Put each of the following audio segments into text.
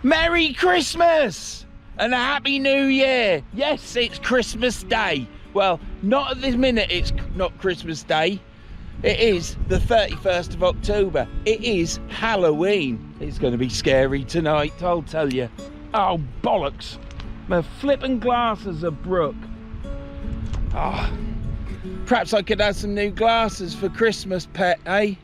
Merry Christmas and a Happy New Year. Yes, it's Christmas Day. Well, not at this minute, it's not Christmas Day. It is the 31st of October. It is Halloween. It's going to be scary tonight, I'll tell you. Oh, bollocks. My flipping glasses are broke. Oh, perhaps I could have some new glasses for Christmas, pet, eh?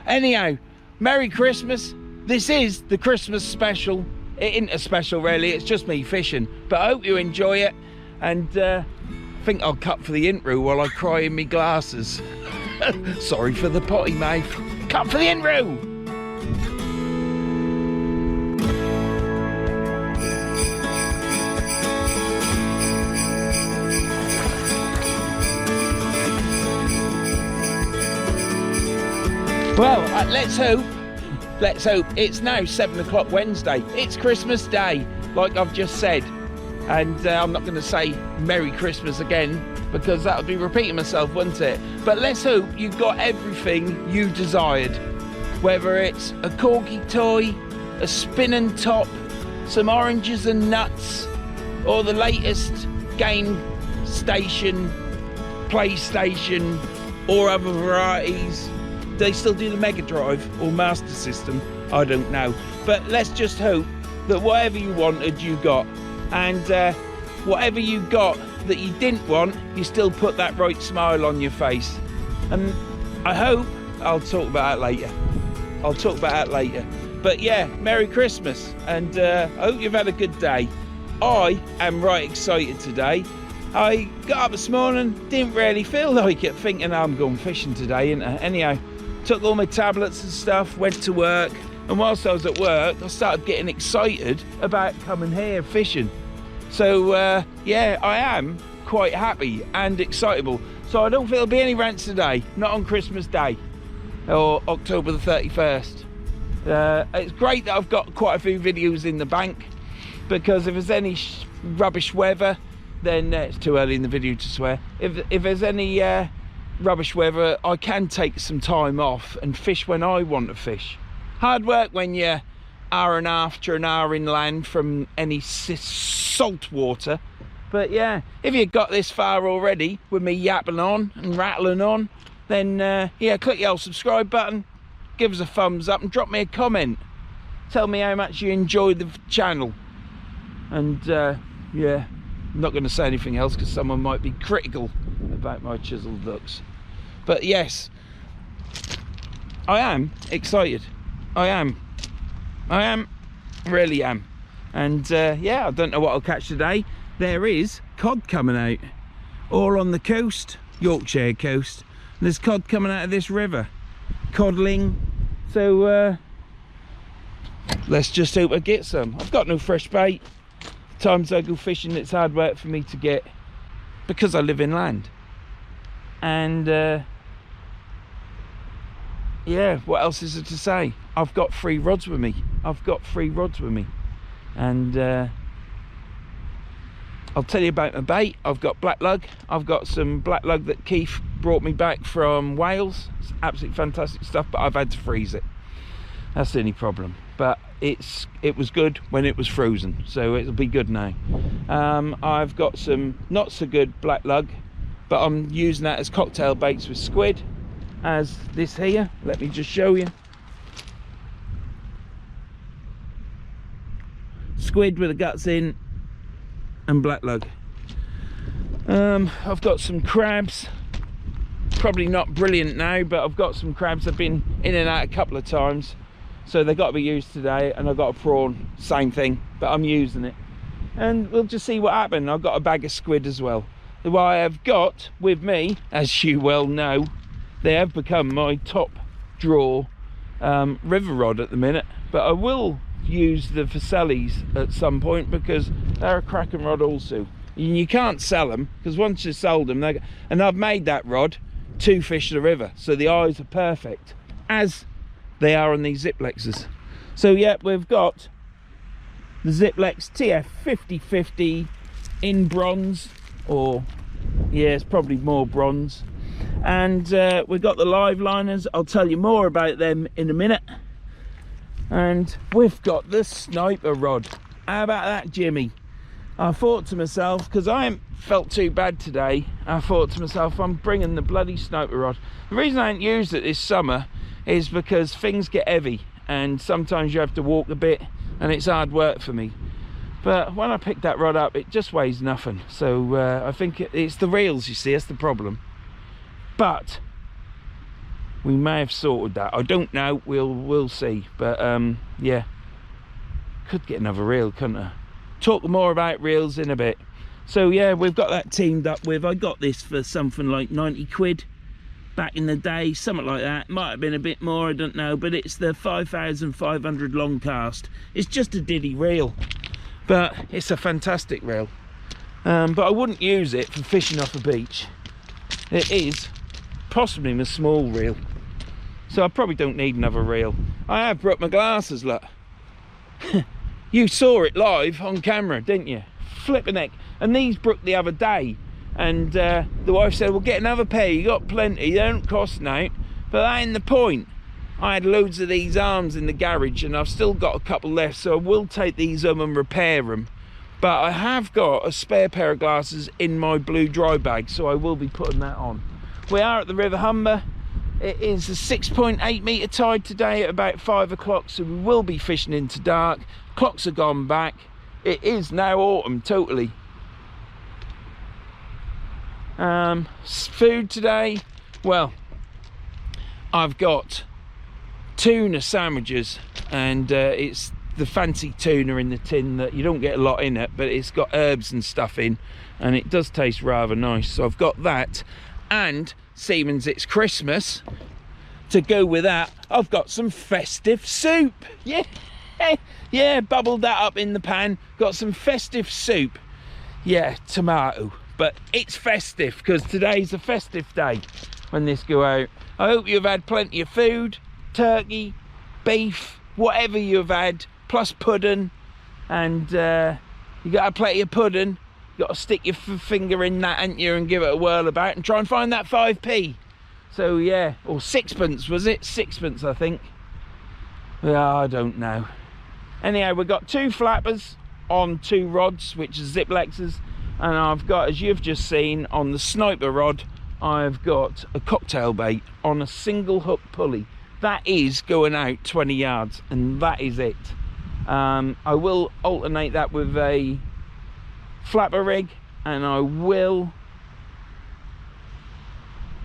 Anyhow, Merry Christmas. This is the Christmas special. It isn't a special really, it's just me fishing. But I hope you enjoy it. And I think I'll cut for the intro while I cry in my glasses. Sorry for the potty mouth. Cut for the intro! Well, let's hope. It's now 7 o'clock Wednesday. It's Christmas Day, like I've just said. And I'm not going to say Merry Christmas again, because that would be repeating myself, wouldn't it? But let's hope you've got everything you desired. Whether it's a corgi toy, a spinning top, some oranges and nuts, or the latest game station, PlayStation, or other varieties. They still do the Mega Drive or Master System, I don't know. But let's just hope that whatever you wanted, you got. And whatever you got that you didn't want, you still put that right smile on your face. And I hope, I'll talk about it later. But yeah, Merry Christmas, and I hope you've had a good day. I am right excited today. I got up this morning, didn't really feel like it, thinking I'm going fishing today, innit? Anyhow, took all my tablets and stuff, went to work, and whilst I was at work, I started getting excited about coming here fishing. So yeah, I am quite happy and excitable. So I don't feel there'll be any rants today, not on Christmas Day or October the 31st. It's great that I've got quite a few videos in the bank, because if there's any rubbish weather, then it's too early in the video to swear. If there's any rubbish weather, I can take some time off and fish when I want to fish. Hard work when you're hour and a half to an hour inland from any salt water. But yeah, if you got this far already with me yapping on and rattling on, then yeah, click the old subscribe button, give us a thumbs up and drop me a comment. Tell me how much you enjoy the channel. And yeah, I'm not going to say anything else because someone might be critical about my chiseled ducks. But yes, I am excited. I really am. And yeah, I don't know what I'll catch today. There is cod coming out all on the coast, Yorkshire coast. There's cod coming out of this river, codling. So let's just hope I get some. I've got no fresh bait. Times I go fishing, it's hard work for me to get, because I live inland. And yeah, what else is there to say? I've got 3 rods with me. And I'll tell you about my bait. I've got black lug. I've got some black lug that Keith brought me back from Wales. It's absolutely fantastic stuff, but I've had to freeze it. That's the only problem. But it was good when it was frozen, so it'll be good now. I've got some not so good black lug, but I'm using that as cocktail baits with squid, as this here. Let me just show you. Squid with the guts in and black lug. I've got some crabs, probably not brilliant now, but I've got some crabs. I've been in and out a couple of times, so they've got to be used today. And I've got a prawn, same thing, but I'm using it, and we'll just see what happens. I've got a bag of squid as well. What I have got with me, as you well know, they have become my top draw river rod at the minute, but I will use the Verns at some point, because they're a cracking rod also. And you can't sell them, because once you sold them, and I've made that rod to fish the river, so the eyes are perfect, as they are on these Ziplexes. So yeah, we've got the Ziplex TF 5050 in bronze, or yeah, it's probably more bronze. And we've got the live liners. I'll tell you more about them in a minute. And we've got the sniper rod. How about that, Jimmy? I thought to myself, because I haven't felt too bad today, I thought to myself, I'm bringing the bloody sniper rod. The reason I haven't used it this summer is because things get heavy and sometimes you have to walk a bit and it's hard work for me. But when I picked that rod up, it just weighs nothing. So I think it's the reels, you see, that's the problem. But we may have sorted that. I don't know, we'll see. But yeah, could get another reel, couldn't I? Talk more about reels in a bit. So yeah, we've got that teamed up with, I got this for something like 90 quid back in the day, something like that. Might have been a bit more, I don't know, but it's the 5500 long cast. It's just a diddy reel, but it's a fantastic reel. But I wouldn't use it for fishing off a beach. It is possibly my small reel, so I probably don't need another reel. I have brought my glasses, look. You saw it live on camera, didn't you? Flipping heck. And these broke the other day, and the wife said, well, get another pair, you got plenty, they don't cost now. But that ain't the point. I had loads of these arms in the garage and I've still got a couple left, so I will take these and repair them. But I have got a spare pair of glasses in my blue dry bag, so I will be putting that on. We are at the River Humber. It is a 6.8 metre tide today at about 5 o'clock, so we will be fishing into dark. Clocks are gone back. It is now autumn, totally. Food today, well, I've got tuna sandwiches, and it's the fancy tuna in the tin that you don't get a lot in it, but it's got herbs and stuff in, and it does taste rather nice. So I've got that, and Siemens, it's Christmas. To go with that, I've got some festive soup. Yeah, yeah, bubbled that up in the pan. Got some festive soup. Yeah, tomato, but it's festive because today's a festive day when this go out. I hope you've had plenty of food, turkey, beef, whatever you've had, plus pudding, and you got plenty of pudding. You got to stick your finger in that, ain't you, and give it a whirl about and try and find that 5p. So yeah, or sixpence, was it? Sixpence, I think. Yeah, I don't know. Anyhow, we've got 2 flappers on 2 rods, which is Ziplexes, and I've got, as you've just seen, on the sniper rod, I've got a cocktail bait on a single hook pulley. That is going out 20 yards, and that is it. I will alternate that with a flapper rig, and I will,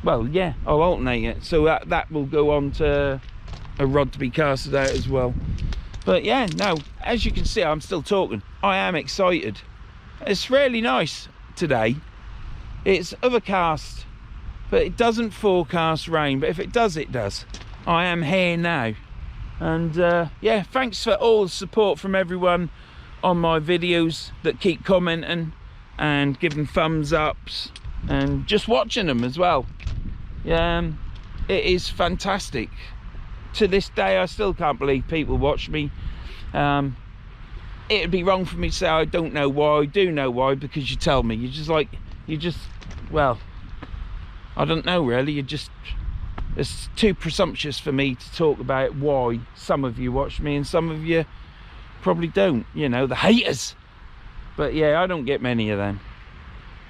well, yeah, I'll alternate it, so that will go on to a rod to be casted out as well. But yeah, no, as you can see, I'm still talking. I am excited. It's really nice today. It's overcast, but it doesn't forecast rain, but if it does, it does. I am here now, and yeah, thanks for all the support from everyone on my videos that keep commenting and giving thumbs ups and just watching them as well. It is fantastic. To this day, I still can't believe people watch me. It'd be wrong for me to say I don't know why. I do know why, because you tell me. Well, I don't know really. It's too presumptuous for me to talk about why some of you watch me and some of you probably don't, you know, the haters. But yeah, I don't get many of them.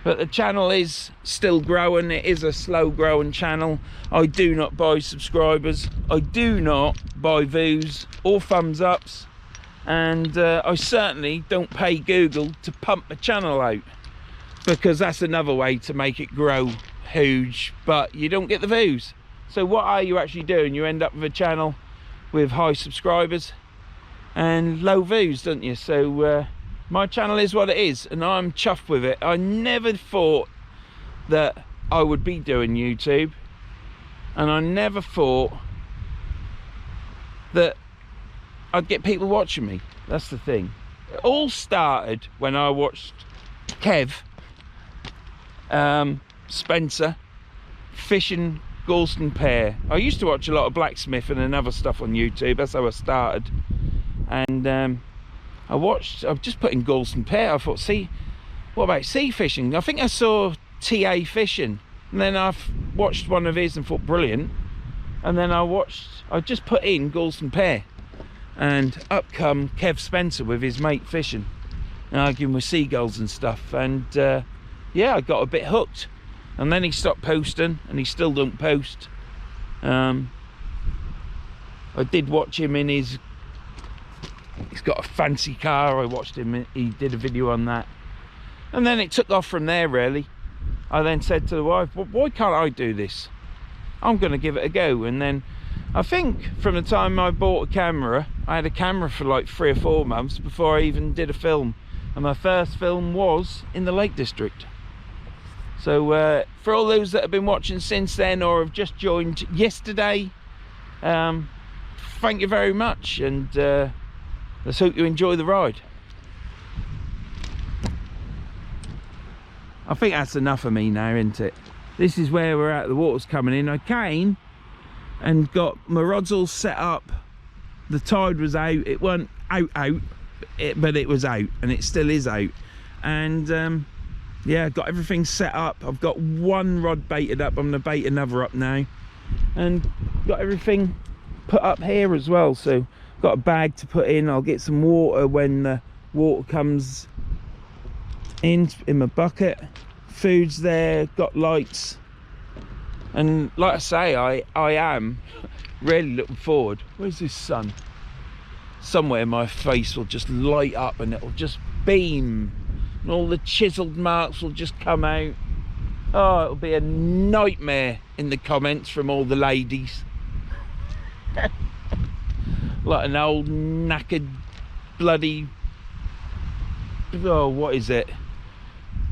But the channel is still growing. It is a slow growing channel. I do not buy subscribers. I do not buy views or thumbs ups. And I certainly don't pay Google to pump my channel out, because that's another way to make it grow huge, but you don't get the views. So what are you actually doing? You end up with a channel with high subscribers and low views, don't you? So my channel is what it is, and I'm chuffed with it. I never thought that I would be doing YouTube, and I never thought that I'd get people watching me. That's the thing. It all started when I watched Kev Spencer fishing Galston Pear. I used to watch a lot of blacksmithing and other stuff on YouTube. That's how I started. And I've just put in Galston Pear. I thought, see, what about sea fishing? I think I saw TA fishing, and then I've watched one of his and thought brilliant. And then I just put in Galston Pear, and up come Kev Spencer with his mate fishing and arguing with seagulls and stuff, and yeah, I got a bit hooked. And then he stopped posting, and he still don't post. I did watch him in he's got a fancy car. I watched him, he did a video on that, and then it took off from there really. I then said to the wife, well, why can't I do this? I'm gonna give it a go. And then I think from the time I bought a camera, I had a camera for like 3 or 4 months before I even did a film, and my first film was in the Lake District. So for all those that have been watching since then or have just joined yesterday, thank you very much, and let's hope you enjoy the ride. I think that's enough of me now, isn't it? This is where we're at, the water's coming in. I came and got my rods all set up. The tide was out. It wasn't out, but it was out, and it still is out. And yeah, got everything set up. I've got one rod baited up. I'm gonna bait another up now, and got everything put up here as well. So got a bag to put in. I'll get some water when the water comes in my bucket. Food's there, got lights, and like I say, I am really looking forward. Where's this sun? Somewhere my face will just light up and it'll just beam, and all the chiseled marks will just come out. Oh, it'll be a nightmare in the comments from all the ladies. Like an old knackered bloody, oh, what is it?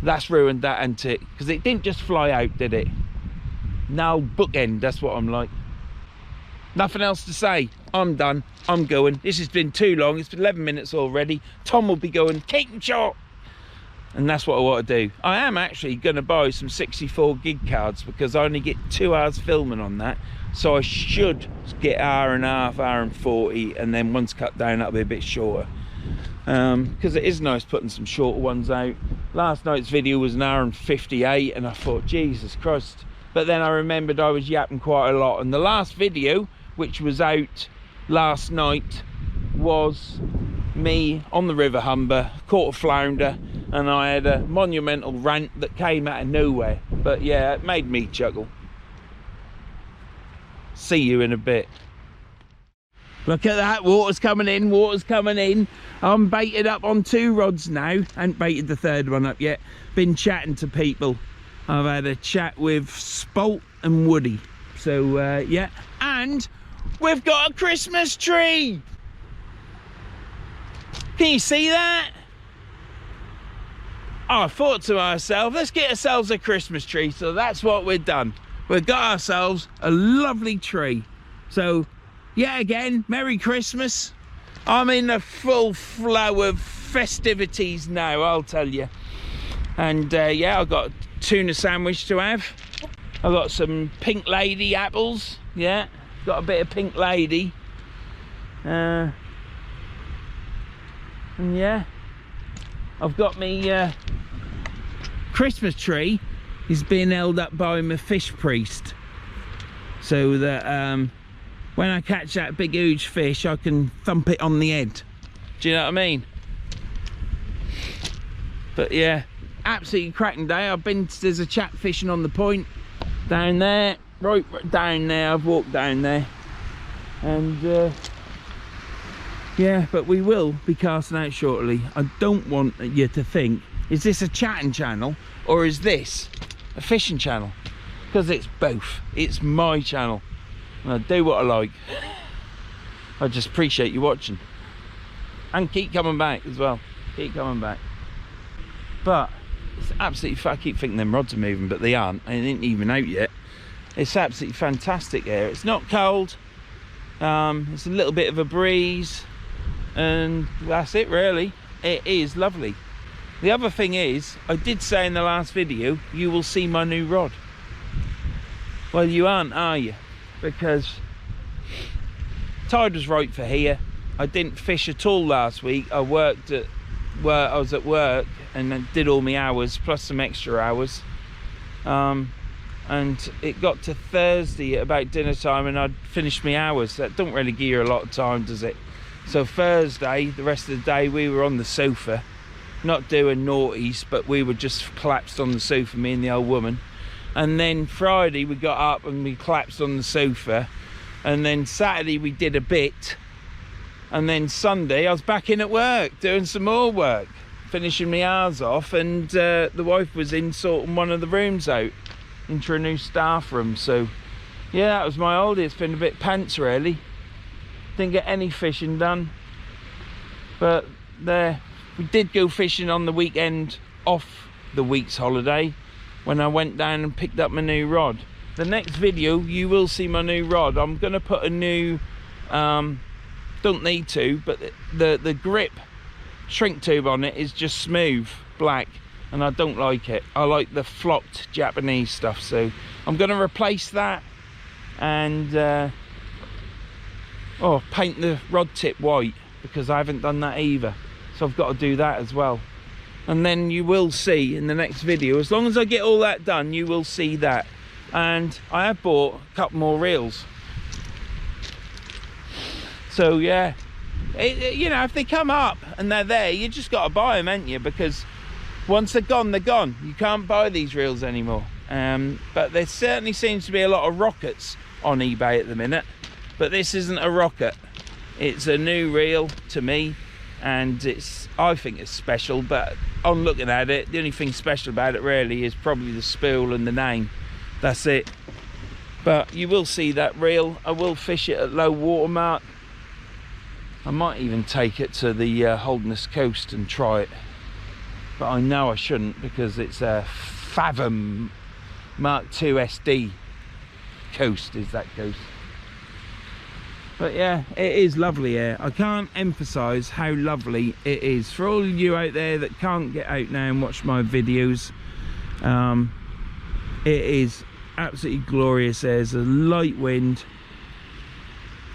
That's ruined that, ain't it? Because it didn't just fly out, did it? No, bookend, that's what I'm like. Nothing else to say. I'm done. I'm going. This has been too long. It's been 11 minutes already. Tom will be going, keep him short. And that's what I want to do. I am actually going to buy some 64 gig cards because I only get 2 hours filming on that. So I should get hour and a half, hour and 40, and then once cut down, that'll be a bit shorter. Because it is nice putting some shorter ones out. Last night's video was an hour and 58, and I thought, Jesus Christ. But then I remembered I was yapping quite a lot, and the last video, which was out last night, was me on the River Humber, caught a flounder, and I had a monumental rant that came out of nowhere. But yeah, it made me chuckle. See you in a bit. Look at that, water's coming in, water's coming in. I'm baited up on 2 rods now. Ain't baited the 3rd one up yet. Been chatting to people. I've had a chat with Spolt and Woody. So yeah, and we've got a Christmas tree. Can you see that? I thought to myself, let's get ourselves a Christmas tree. So that's what we've done. We've got ourselves a lovely tree. So yeah, again, Merry Christmas. I'm in the full flow of festivities now, I'll tell you. And yeah, I've got a tuna sandwich to have. I've got some Pink Lady apples. Yeah, got a bit of Pink Lady. And yeah, I've got me Christmas tree is being held up by my fish priest, so that when I catch that big huge fish, I can thump it on the head. Do you know what I mean? But yeah, absolutely cracking day. There's a chap fishing on the point down there, right down there. I've walked down there, and yeah, but we will be casting out shortly. I don't want you to think, is this a chatting channel or is this a fishing channel? Because it's both. It's my channel. I do what I like. I just appreciate you watching, and keep coming back as well. Keep coming back. But it's absolutely, I keep thinking them rods are moving, but they aren't. They ain't even out yet. It's absolutely fantastic here. It's not cold. It's a little bit of a breeze, and that's it really. It is lovely. The other thing is, I did say in the last video, you will see my new rod. Well, you aren't, are you? Because tide was right for here. I didn't fish at all last week. I worked at work. I was at work and then did all my hours plus some extra hours. And it got to Thursday at about dinner time, and I'd finished my hours. That don't really give you a lot of time, does it? So Thursday, the rest of the day, we were on the sofa, not doing naughties, but we were just collapsed on the sofa, me and the old woman. And then Friday we got up and we collapsed on the sofa, and then Saturday we did a bit, and then Sunday I was back in at work doing some more work, finishing my hours off, and the wife was in sorting one of the rooms out into a new staff room. So yeah, that was my holiday. It's been a bit pants really. Didn't get any fishing done, but we did go fishing on the weekend off the week's holiday when I went down and picked up my new rod. The next video you will see my new rod. I'm gonna put a new don't need to, but the grip shrink tube on it is just smooth black, and I don't like it. I like the flocked Japanese stuff, so I'm gonna replace that and paint the rod tip white, because I haven't done that either, so I've got to do that as well. And then you will see in the next video, as long as I get all that done, you will see that. And I have bought a couple more reels, so yeah, you know, if they come up and they're there, you just got to buy them, ain't you? Because once they're gone, they're gone. You can't buy these reels anymore. But there certainly seems to be a lot of rockets on eBay at the minute, but this isn't a rocket. It's a new reel to me, and I think it's special, but on looking at it, the only thing special about it really is probably the spool and the name. That's it. But you will see that reel. I will fish it at low water mark. I might even take it to the Holderness coast and try it, but I know I shouldn't, because it's a Fathom Mark II SD coast is that coast. But yeah, it is lovely here. I can't emphasize how lovely it is. For all of you out there that can't get out now and watch my videos, it is absolutely glorious. There's a light wind.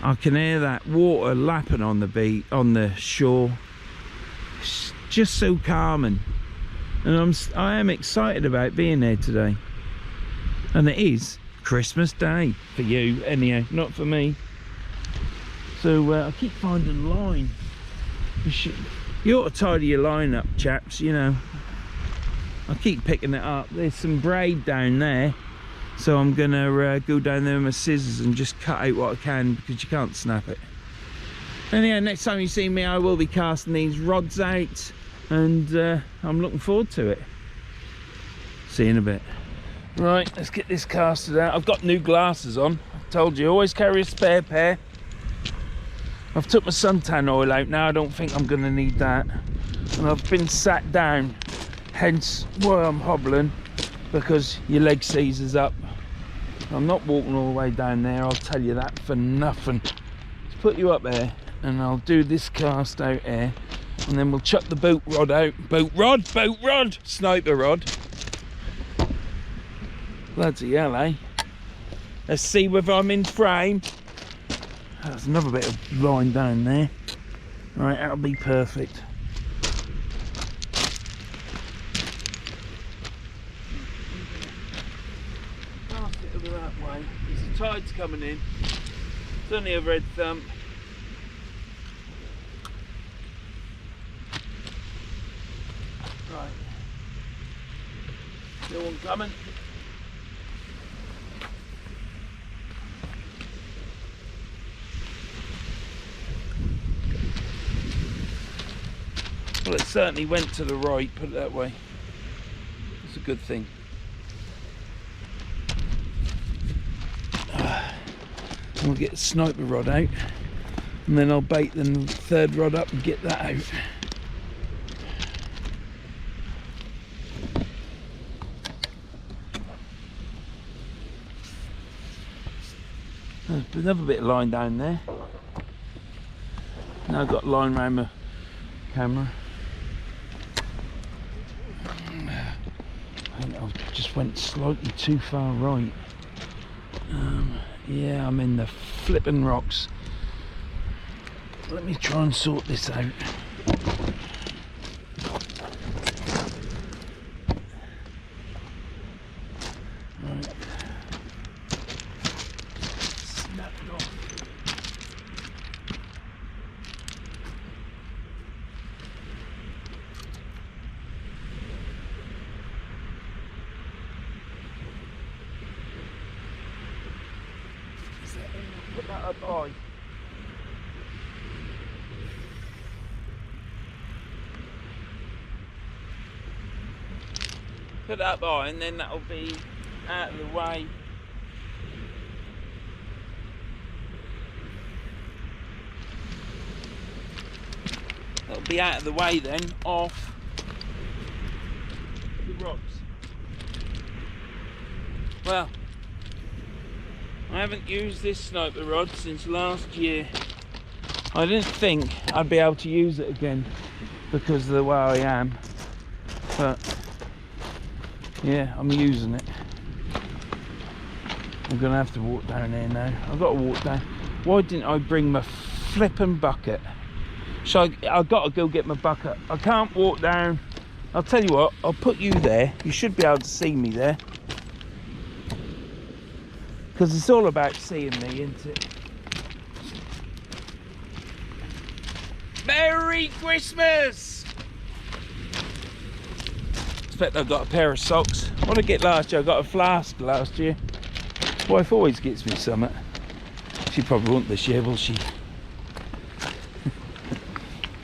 I can hear that water lapping on the beach, on the shore. It's just so calming, and I am excited about being here today. And it is Christmas Day for you, anyhow, not for me. So I keep finding line. You ought to tidy your line up, chaps, you know. I keep picking it up. There's some braid down there, so I'm gonna go down there with my scissors and just cut out what I can, because you can't snap it. Anyhow, next time you see me, I will be casting these rods out, and I'm looking forward to it. See you in a bit. Right, let's get this casted out. I've got new glasses on. I told you, always carry a spare pair. I've took my suntan oil out now. I don't think I'm going to need that. And I've been sat down, hence why I'm hobbling, because your leg seizes up. I'm not walking all the way down there, I'll tell you that for nothing. Let's put you up there, and I'll do this cast out here, and then we'll chuck the boat rod out. Boat rod, sniper rod. Bloody hell, eh? Let's see whether I'm in frame. There's another bit of line down there. Right, that'll be perfect. Cast it over that way. There's the tide's coming in. It's only a red thump. Right. No one coming. Well, it certainly went to the right, put it that way. It's a good thing. We'll get the sniper rod out, and then I'll bait the third rod up and get that out. There's another bit of line down there. Now I've got line around my camera. I think I just went slightly too far right. Yeah, I'm in the flipping rocks. Let me try and sort this out. Right. Snap it off. that up high. Put that up high, and then that'll be out of the way. That'll be out of the way then, off the rocks. Well, I haven't used this sniper rod since last year. I didn't think I'd be able to use it again because of the way I am, but yeah, I'm using it. I'm gonna have to walk down there now. I've got to walk down. Why didn't I bring my flipping bucket? I've got to go get my bucket. I can't walk down. I'll tell you what, I'll put you there. You should be able to see me there. Because it's all about seeing me, isn't it? Merry Christmas! Expect I've got a pair of socks. What did I get last year? I got a flask last year. Wife always gets me something. She probably won't this year, will she?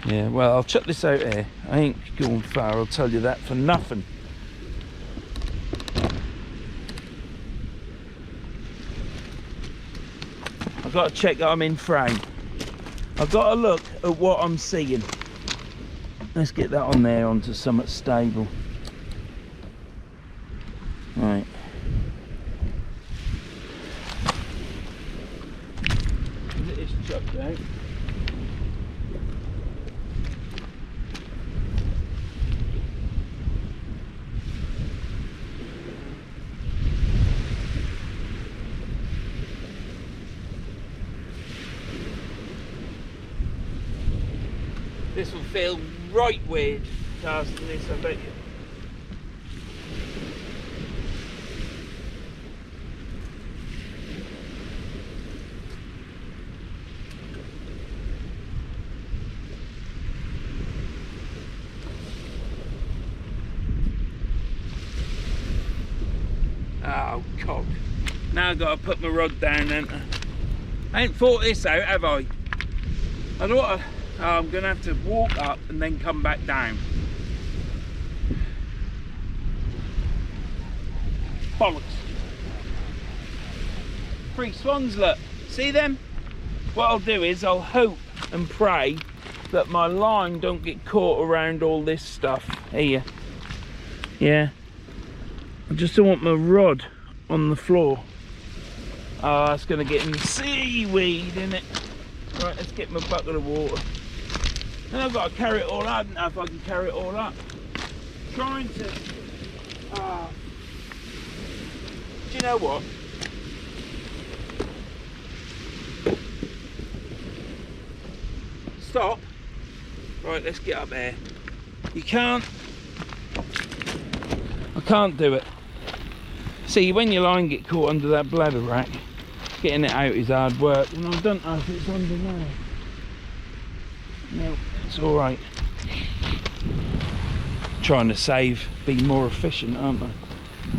Yeah, well, I'll chuck this out here. I ain't going far, I'll tell you that for nothing. I've got to check that I'm in frame. I've got to look at what I'm seeing. Let's get that on there onto something stable. Right. It is chucked out. This will feel right weird casting this, I bet you. Oh, cock. Now I've got to put my rod down, haven't I? I ain't thought this out, have I? I thought I'm going to have to walk up and then come back down. Bollocks. 3 swans, look. See them? What I'll do is I'll hope and pray that my line don't get caught around all this stuff here. Yeah. I just don't want my rod on the floor. Oh, it's going to get in the seaweed, isn't it? Right, let's get my bucket of water. And I've got to carry it all up. I don't know if I can carry it all up. Trying to... Do you know what? Stop. Right, let's get up there. You can't... I can't do it. See, when your line get caught under that bladder rack, getting it out is hard work. And I don't know if it's under there. No, it's all right. Trying to save, be more efficient, aren't I?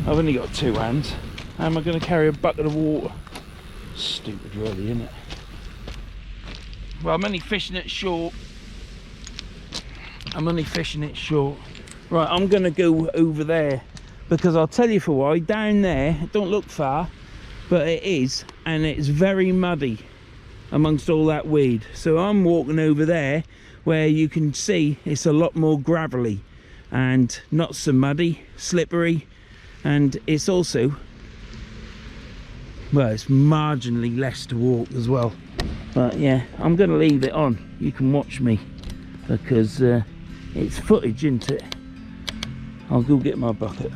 I've only got 2 hands. How am I going to carry a bucket of water? Stupid, really, isn't it? Well, I'm only fishing it short. Right, I'm going to go over there. Because I'll tell you for why, down there, it don't look far, but it is, and it's very muddy amongst all that weed. So I'm walking over there where you can see it's a lot more gravelly and not so muddy, slippery, and it's also, well, it's marginally less to walk as well. But yeah, I'm going to leave it on. You can watch me because it's footage, isn't it? I'll go get my bucket.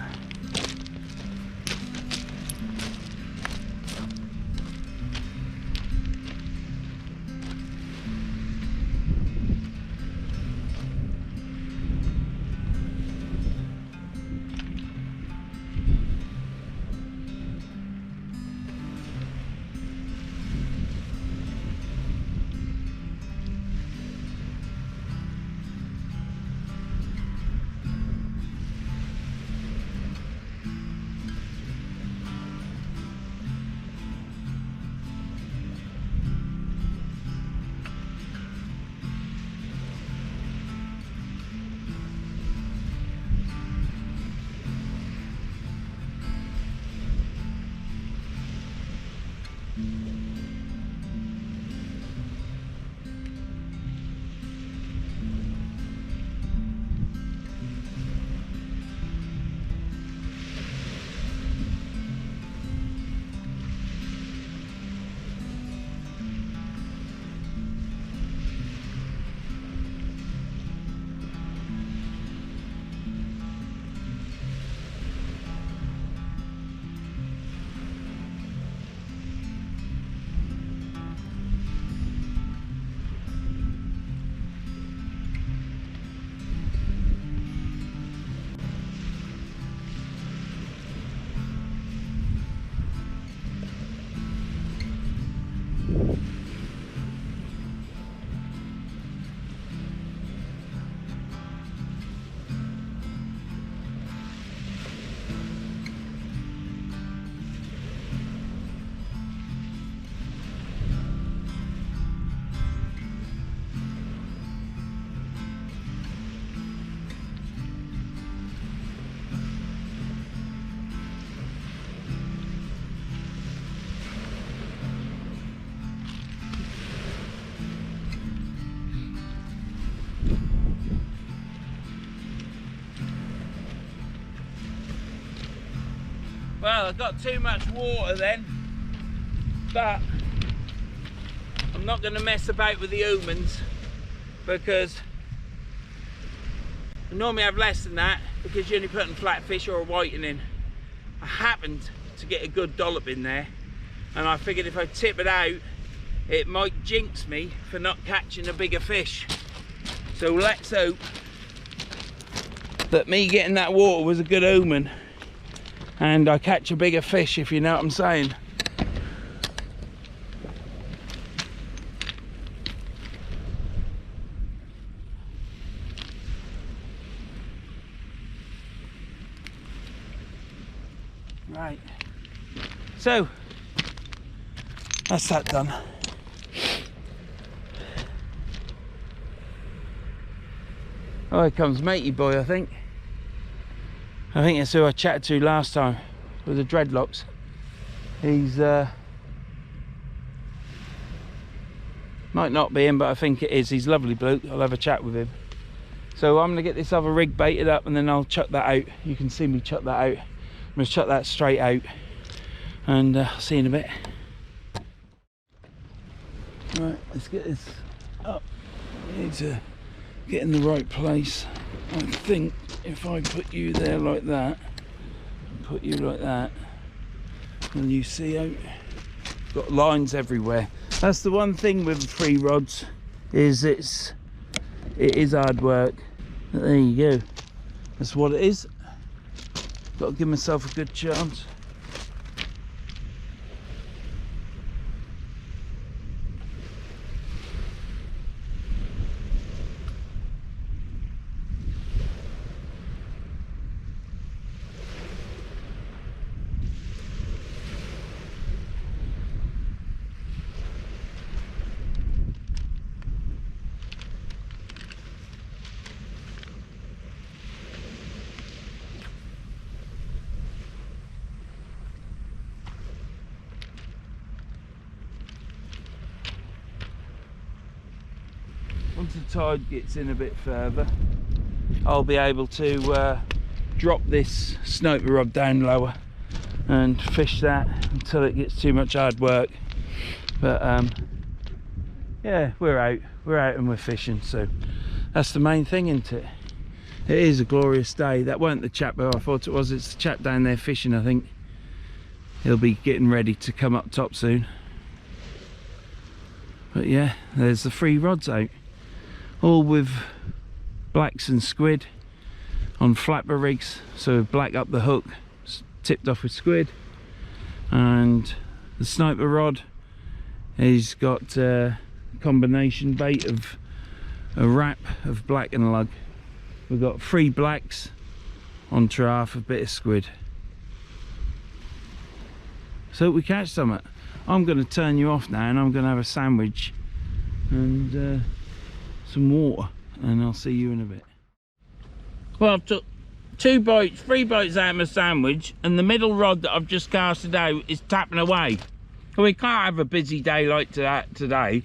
Well, I got too much water then, but I'm not going to mess about with the humans because I normally have less than that because you're only putting flatfish or a whitening. I happened to get a good dollop in there, and I figured if I tip it out, it might jinx me for not catching a bigger fish. So let's hope that me getting that water was a good omen and I catch a bigger fish, if you know what I'm saying. Right, so that's that done. Oh, here comes matey boy, I think that's who I chatted to last time with the dreadlocks. He's might not be him, but I think it is. He's a lovely bloke. I'll have a chat with him. So I'm gonna get this other rig baited up and then I'll chuck that out. You can see me chuck that out. I'm gonna chuck that straight out, and I'll see you in a bit. Right, let's get this up. I need to get in the right place. I think if I put you there like that, put you like that, and you see out, got lines everywhere. That's the one thing with free rods, is it is hard work. But there you go. That's what it is. Got to give myself a good chance. Once the tide gets in a bit further, I'll be able to drop this sniper rod down lower and fish that until it gets too much hard work. But yeah, we're out and we're fishing, so that's the main thing, isn't it? It is a glorious day. That weren't the chap who I thought it was. It's the chap down there fishing, I think. He'll be getting ready to come up top soon. But yeah, there's the free rods out, all with blacks and squid on flapper rigs. So black up the hook, tipped off with squid, and the sniper rod has got a combination bait of a wrap of black and lug. We've got 3 blacks on trough, a bit of squid. So we catch something. I'm going to turn you off now and I'm going to have a sandwich and some water, and I'll see you in a bit. Well, I've took 3 bites out of my sandwich, and the middle rod that I've just casted out is tapping away. Well, we can't have a busy day like that today.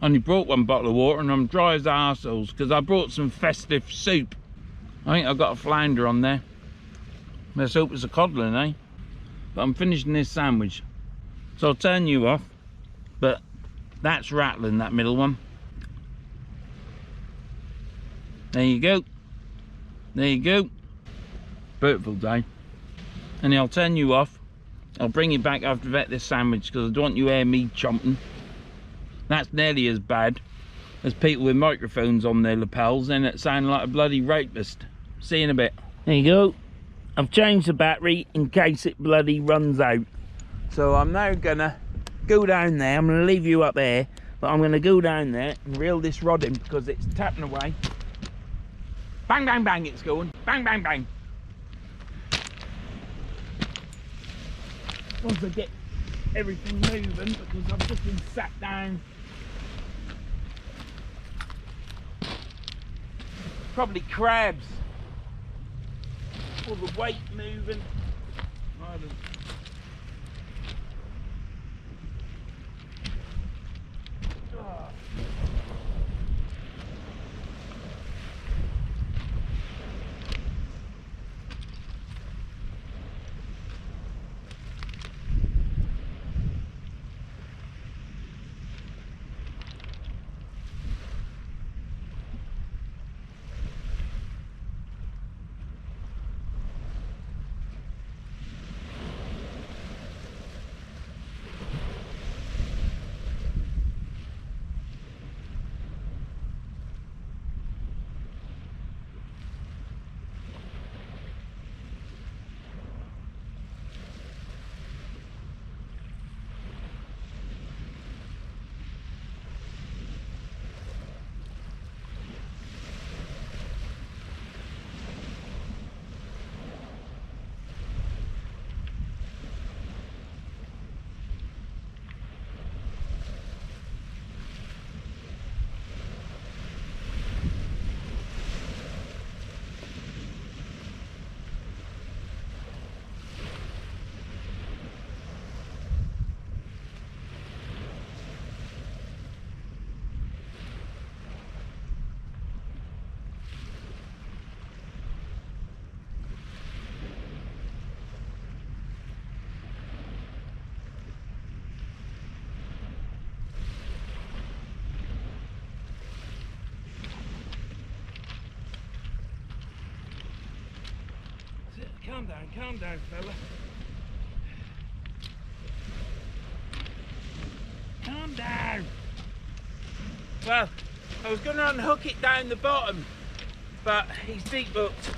Only brought 1 bottle of water and I'm dry as arseholes because I brought some festive soup. I think I've got a flounder on there. Let's hope it's a codlin, eh? But I'm finishing this sandwich, so I'll turn you off. But that's rattling, that middle one. There you go. There you go. Beautiful day. And I'll turn you off. I'll bring you back after I've ate this sandwich because I don't want you to hear me chomping. That's nearly as bad as people with microphones on their lapels, and it sound like a bloody rapist. See you in a bit. There you go. I've changed the battery in case it bloody runs out. So I'm now gonna go down there. I'm gonna leave you up there, but I'm gonna go down there and reel this rod in because it's tapping away. Bang, bang, bang, it's going. Bang, bang, bang. Once I get everything moving, because I've just been sat down. Probably crabs. All the weight moving. calm down, fella. Calm down. Well, I was going to unhook it down the bottom, but he's deep hooked,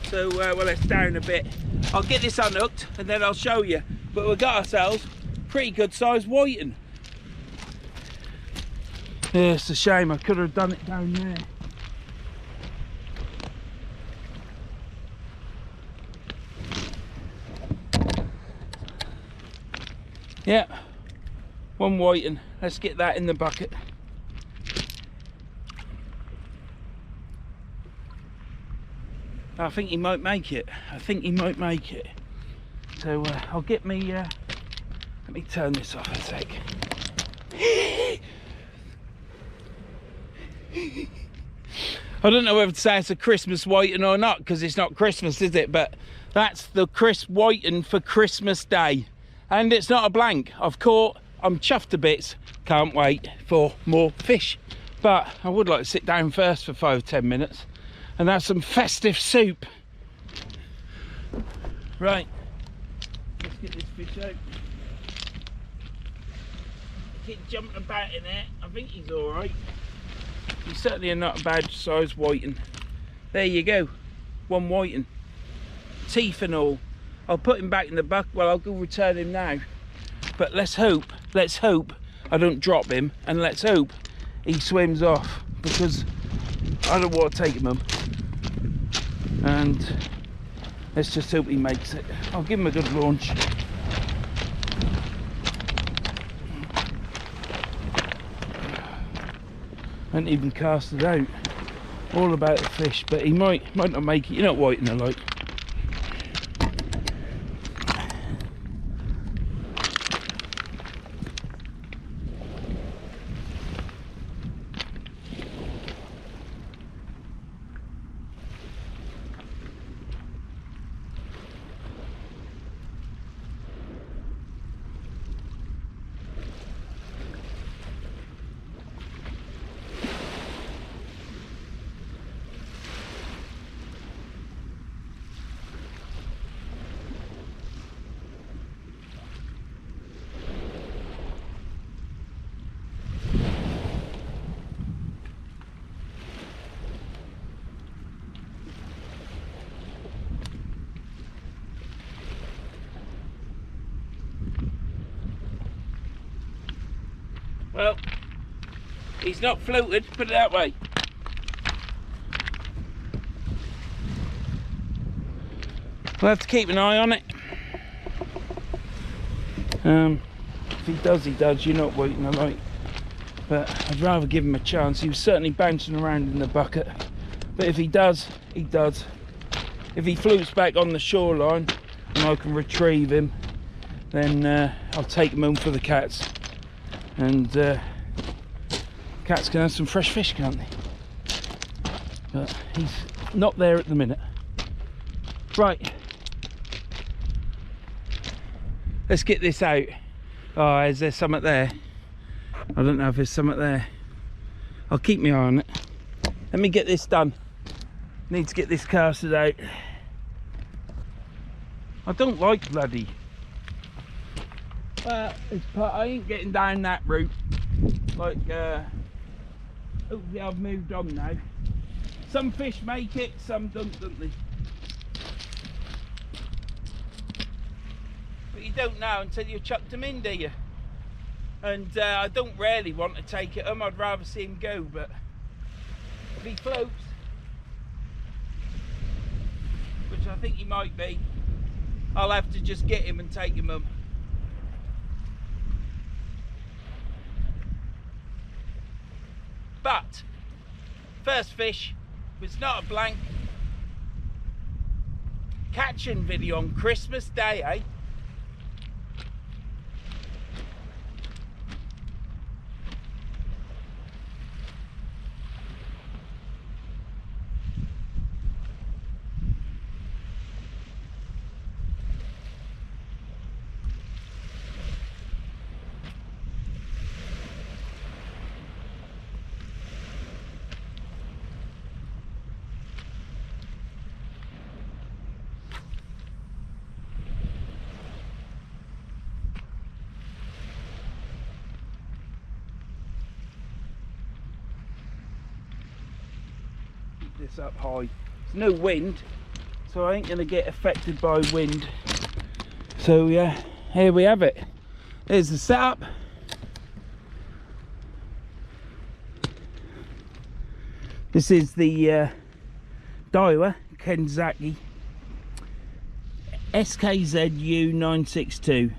so well, it's down a bit. I'll get this unhooked and then I'll show you. But we've got ourselves pretty good sized whiting. Yeah, it's a shame, I could have done it down there. Yeah, one whiting. Let's get that in the bucket. I think he might make it. I think he might make it. So I'll get me, let me turn this off a sec. I don't know whether to say it's a Christmas whiting or not, because it's not Christmas, is it? But that's the crisp whiting for Christmas Day. And it's not a blank. I've caught, I'm chuffed to bits. Can't wait for more fish. But I would like to sit down first for 5-10 minutes and have some festive soup. Right, let's get this fish out. Keep jumping about in there. I think he's all right. He's certainly not a bad size whiting. There you go, one whiting, teeth and all. I'll put him back in the bucket. Well, I'll go return him now. But let's hope I don't drop him, and let's hope he swims off, because I don't want to take him home. And let's just hope he makes it. I'll give him a good launch. I haven't even cast it out. All about the fish, but he might not make it. You're not whiting a like. Well, he's not floated, put it that way. We'll have to keep an eye on it. If he does, he does. You're not waiting, I like. But I'd rather give him a chance. He was certainly bouncing around in the bucket. But if he does, he does. If he floats back on the shoreline and I can retrieve him, then I'll take him home for the cats. And cats can have some fresh fish, can't they? But he's not there at the minute. Right, let's get this out. Oh, is there something there? I don't know if there's something there. I'll keep my eye on it. Let me get this done. Need to get this casted out. I don't like bloody. I ain't getting down that route. Like, hopefully I've moved on now. Some fish make it, some don't they? But you don't know until you've chucked them in, do you? And I don't really want to take it home. I'd rather see him go, but if he floats, which I think he might be, I'll have to just get him and take him home. But first fish was not a blank. Catching video on Christmas Day, eh? this up high. There's no wind, so I ain't gonna get affected by wind. So yeah, here we have it. There's the setup. This is the Daiwa Kenzaki SKZU 962.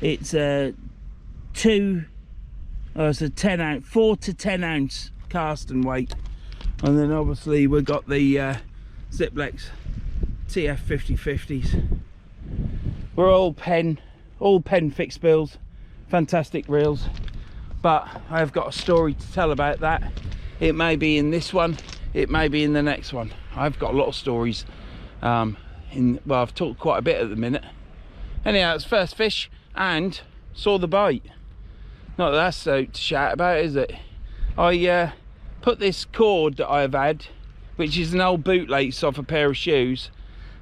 It's a 10 ounce, 4 to 10 ounce casting weight, and then obviously we've got the Ziplex TF 5050s. We're all pen fixed bills, fantastic reels, but I've got a story to tell about that. It may be in this one, it may be in the next one. I've got a lot of stories. Well, I've talked quite a bit at the minute. Anyhow, it's first fish and saw the bite. Not that that's so to shout about, is it? I put this cord that I've had, which is an old bootlace off a pair of shoes,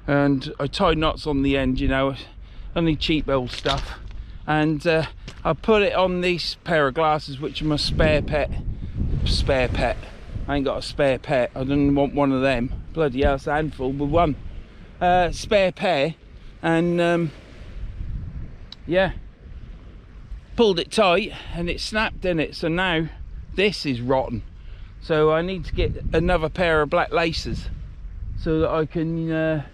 and I tied knots on the end, you know, only cheap old stuff, and I put it on this pair of glasses, which are my spare pet. I ain't got a spare pet. I didn't want one of them. Bloody hell, it's a handful, but one spare pair, and yeah, pulled it tight and it snapped in it. So now this is rotten, so I need to get another pair of black laces so that I can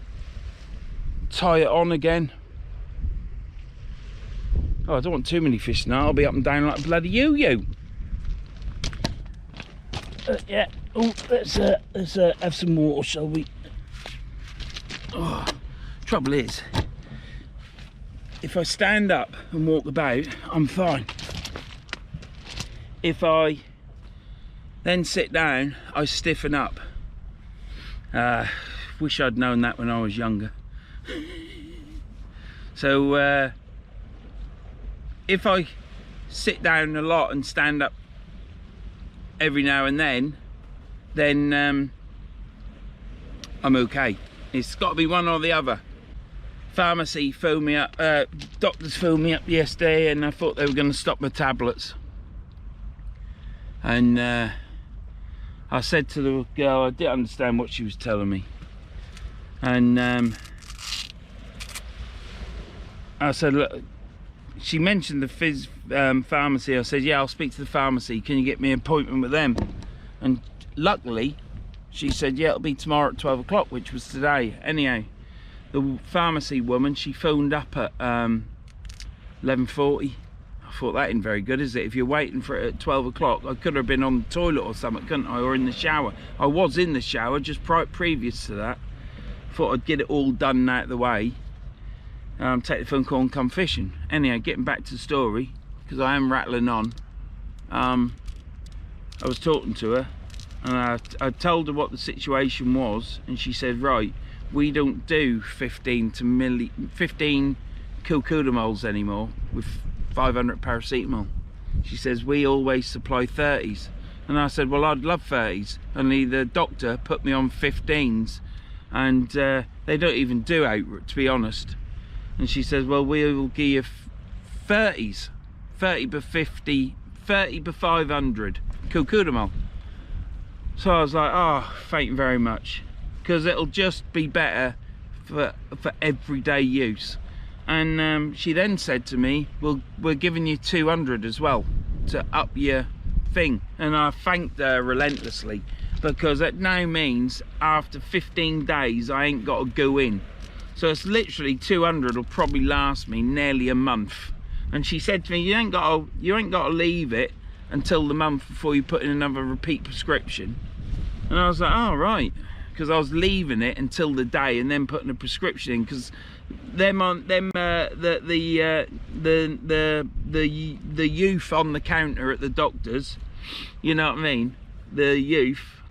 tie it on again. Oh, I don't want too many fish now. I'll be up and down like a bloody yo-yo. Yeah. Oh, let's have some water, shall we? Oh, trouble is, if I stand up and walk about, I'm fine. If I then sit down, I stiffen up. Wish I'd known that when I was younger. So if I sit down a lot and stand up every now and then I'm okay. It's got to be one or the other. Pharmacy phoned me up, doctors phoned me up yesterday, and I thought they were going to stop my tablets. And I said to the girl, I didn't understand what she was telling me. And I said, look, she mentioned the pharmacy. I said, yeah, I'll speak to the pharmacy. Can you get me an appointment with them? And luckily, she said, yeah, it'll be tomorrow at 12 o'clock, which was today. Anyhow, the pharmacy woman, she phoned up at 11:40. I thought that ain't very good, is it? If you're waiting for it at 12 o'clock, I could have been on the toilet or something, couldn't I? Or in the shower. I was in the shower just previous to that. Thought I'd get it all done and out of the way. Take the phone call and come fishing. Anyhow, getting back to the story, because I am rattling on. I was talking to her, and I told her what the situation was, and she said, right, we don't do 15 kilcoudamols anymore with 500 paracetamol. She says, we always supply 30s. And I said, well, I'd love 30s, only the doctor put me on 15s, and they don't even do out, to be honest. And she says, well, we will give you 30s, 30 by 50, 30 by 500 kilcoudamol. So I was like, oh, thank you very much, because it'll just be better for everyday use. And she then said to me, well, we're giving you 200 as well to up your thing. And I thanked her relentlessly, because that now means after 15 days I ain't got to go in. So it's literally 200 will probably last me nearly a month. And she said to me, you ain't got to leave it until the month before you put in another repeat prescription. And I was like, oh right, because I was leaving it until the day and then putting a prescription in, because the youth on the counter at the doctors, you know what I mean, the youth,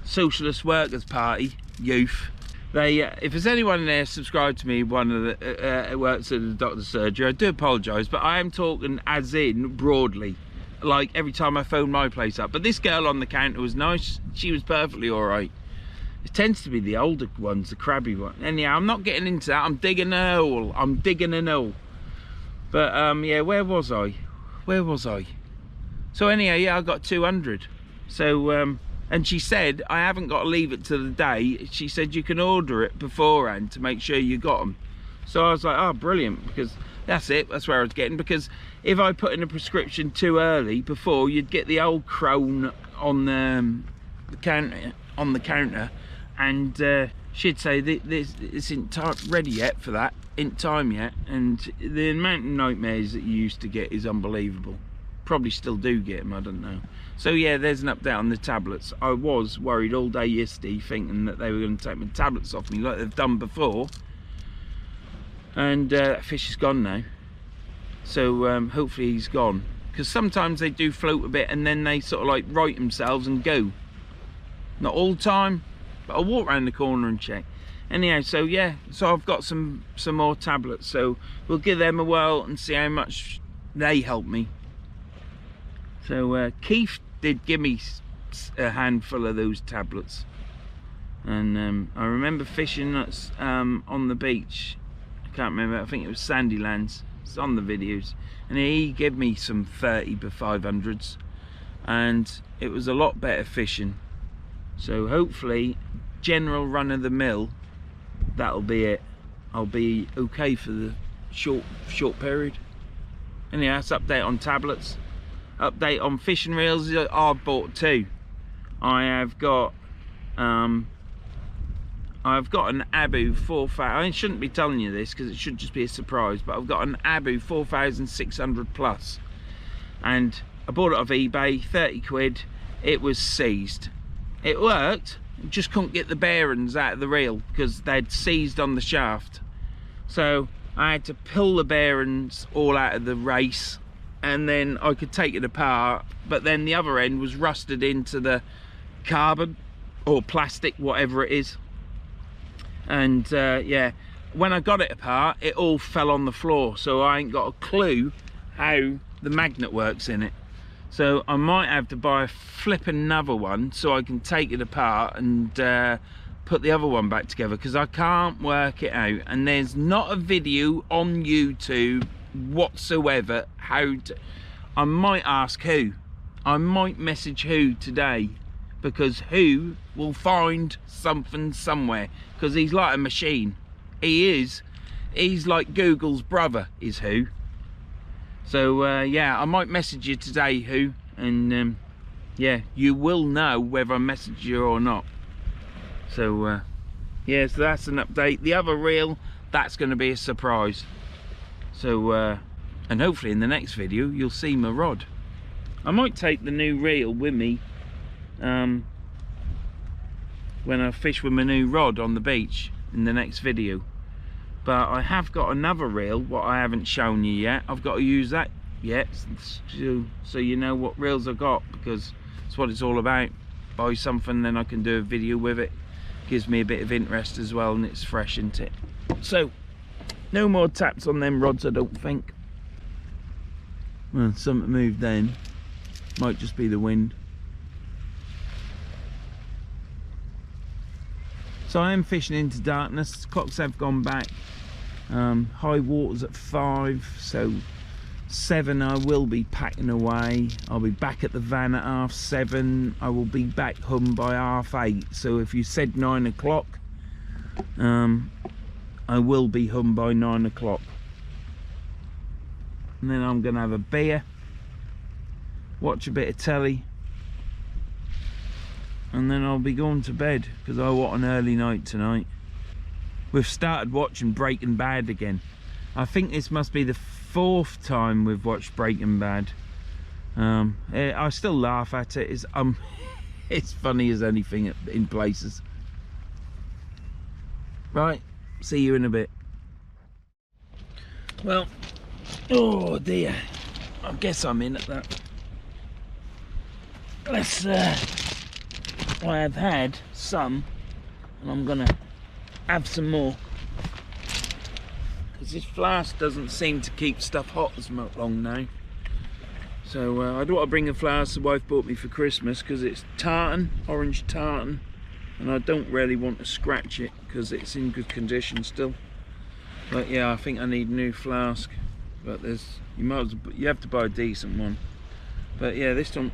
Socialist Workers Party youth, they if there's anyone there subscribed to me, one of the works at the doctor's surgery, I do apologise, but I am talking as in broadly, like every time I phone my place up. But this girl on the counter was nice, she was perfectly all right. It tends to be the older ones, the crabby one. Anyhow, I'm not getting into that. I'm digging a hole. I'm digging a hole. But yeah, where was I? So anyhow, yeah, I got 200. So And she said, I haven't got to leave it till the day. She said you can order it beforehand to make sure you got them. So I was like, oh, brilliant, because that's it, that's where I was getting. Because if I put in a prescription too early before, you'd get the old crone on the counter, and she'd say this isn't ready yet for that, in time yet. And the amount of nightmares that you used to get is unbelievable. Probably still do get them, I don't know. So yeah, there's an update on the tablets. I was worried all day yesterday, thinking that they were going to take my tablets off me like they've done before. And that fish is gone now. So hopefully he's gone. Because sometimes they do float a bit and then they sort of like right themselves and go. Not all the time, but I'll walk around the corner and check. Anyhow, so yeah, so I've got some more tablets. So we'll give them a whirl and see how much they help me. So Keith did give me a handful of those tablets. And I remember fishing on the beach. I can't remember, I think it was Sandylands. It's on the videos. And he gave me some 30 by 500s. And it was a lot better fishing. So hopefully, general run of the mill, that'll be it. I'll be okay for the short period. Anyhow, that's update on tablets. Update on fishing reels. I've bought two. I've got an Abu 4000. I shouldn't be telling you this because it should just be a surprise, but I've got an Abu 4600 plus, and I bought it off eBay, 30 quid. It was seized. It worked, just couldn't get the bearings out of the reel because they'd seized on the shaft. So I had to pull the bearings all out of the race, and then I could take it apart, but then the other end was rusted into the carbon or plastic, whatever it is. And yeah, when I got it apart, it all fell on the floor, so I ain't got a clue how the magnet works in it. So I might have to buy a flipping another one so I can take it apart and put the other one back together, because I can't work it out. And there's not a video on YouTube whatsoever how to. I might ask who. I might message who today, because who will find something somewhere, because he's like a machine. He's like Google's brother, is who. So yeah, I might message you today who, and yeah, you will know whether I message you or not. So yeah, so that's an update. The other reel, that's going to be a surprise. So and hopefully in the next video you'll see my rod. I might take the new reel with me when I fish with my new rod on the beach in the next video. But I have got another reel what I haven't shown you yet. I've got to use that yet, so you know what reels I've got, because it's what it's all about. Buy something, then I can do a video with it. Gives me a bit of interest as well, and it's fresh, isn't it? So no more taps on them rods, I don't think. Well, something moved then. Might just be the wind. So I am fishing into darkness. Clocks have gone back. High water's at 5, so 7 I will be packing away. I'll be back at the van at 7:30. I will be back home by 8:30. So if you said 9 o'clock, I will be home by 9 o'clock. And then I'm gonna have a beer, watch a bit of telly, and then I'll be going to bed, because I want an early night tonight. We've started watching Breaking Bad again. I think this must be the 4th time we've watched Breaking Bad. I still laugh at it. It's funny as anything in places. Right, see you in a bit. Well, oh dear, I guess I'm in at that. Let's I have had some, and I'm gonna have some more, because this flask doesn't seem to keep stuff hot as long now. So I don't want to bring a flask the wife bought me for Christmas, because it's tartan, orange tartan, and I don't really want to scratch it because it's in good condition still. But yeah, I think I need a new flask. But you have to buy a decent one. But yeah, this don't.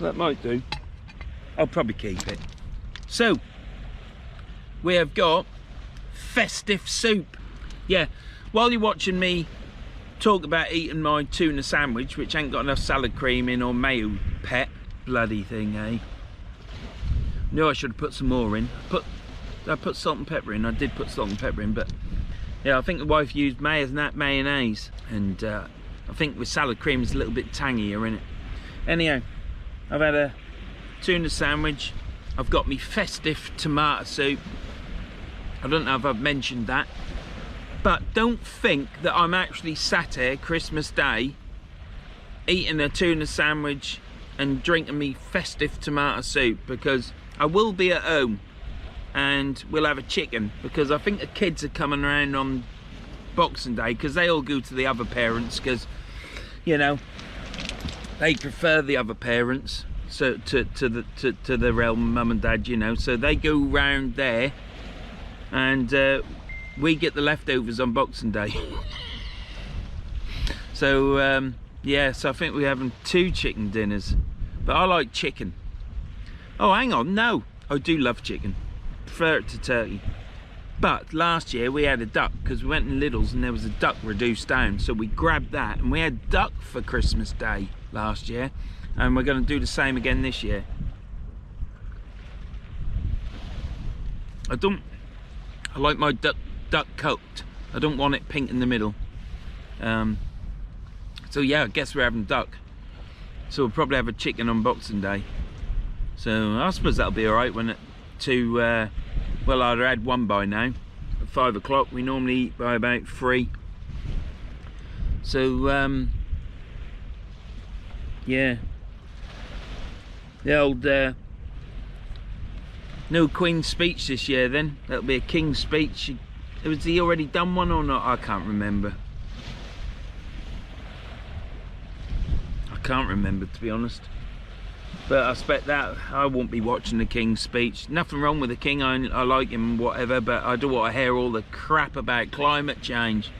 That might do. I'll probably keep it. So, we have got festive soup. Yeah, while you're watching me talk about eating my tuna sandwich, which ain't got enough salad cream in or mayo, pet bloody thing, eh? Knew I should have put some more in. I put salt and pepper in. I did put salt and pepper in, but yeah, I think the wife used mayonnaise, and I think with salad cream it's a little bit tangier in it. Anyhow, I've had a tuna sandwich. I've got me festive tomato soup. I don't know if I've mentioned that, but don't think that I'm actually sat here Christmas Day eating a tuna sandwich and drinking me festive tomato soup, because I will be at home and we'll have a chicken, because I think the kids are coming around on Boxing Day, because they all go to the other parents, because you know they prefer the other parents, so to the real mum and dad, you know, so they go round there, and we get the leftovers on Boxing Day. So yeah, so I think we're having 2 chicken dinners, but I like chicken. Oh, hang on, no, I do love chicken. Prefer it to turkey. But last year we had a duck, because we went in Lidl's and there was a duck reduced down, so we grabbed that, and we had duck for Christmas Day last year, and we're going to do the same again this year. I like my duck cooked. I don't want it pink in the middle. So yeah, I guess we're having duck. So we'll probably have a chicken on Boxing Day. So I suppose that'll be alright when well, I'd have had one by now. At 5 o'clock, we normally eat by about 3. So yeah, the old no Queen's speech this year. Then that'll be a King's speech. Was he already done one or not? I can't remember. I can't remember, to be honest. But I expect that I won't be watching the King's speech. Nothing wrong with the King, I like him and whatever, but I don't want to hear all the crap about climate change.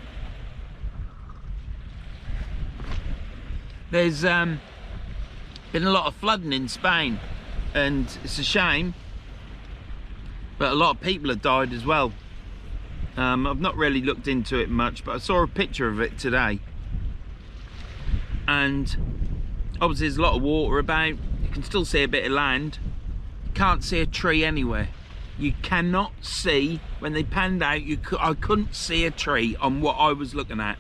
There's been a lot of flooding in Spain, and it's a shame, but a lot of people have died as well. I've not really looked into it much, but I saw a picture of it today, and obviously there's a lot of water about. You can still see a bit of land. Can't see a tree anywhere. You cannot see, when they panned out, I couldn't see a tree on what I was looking at.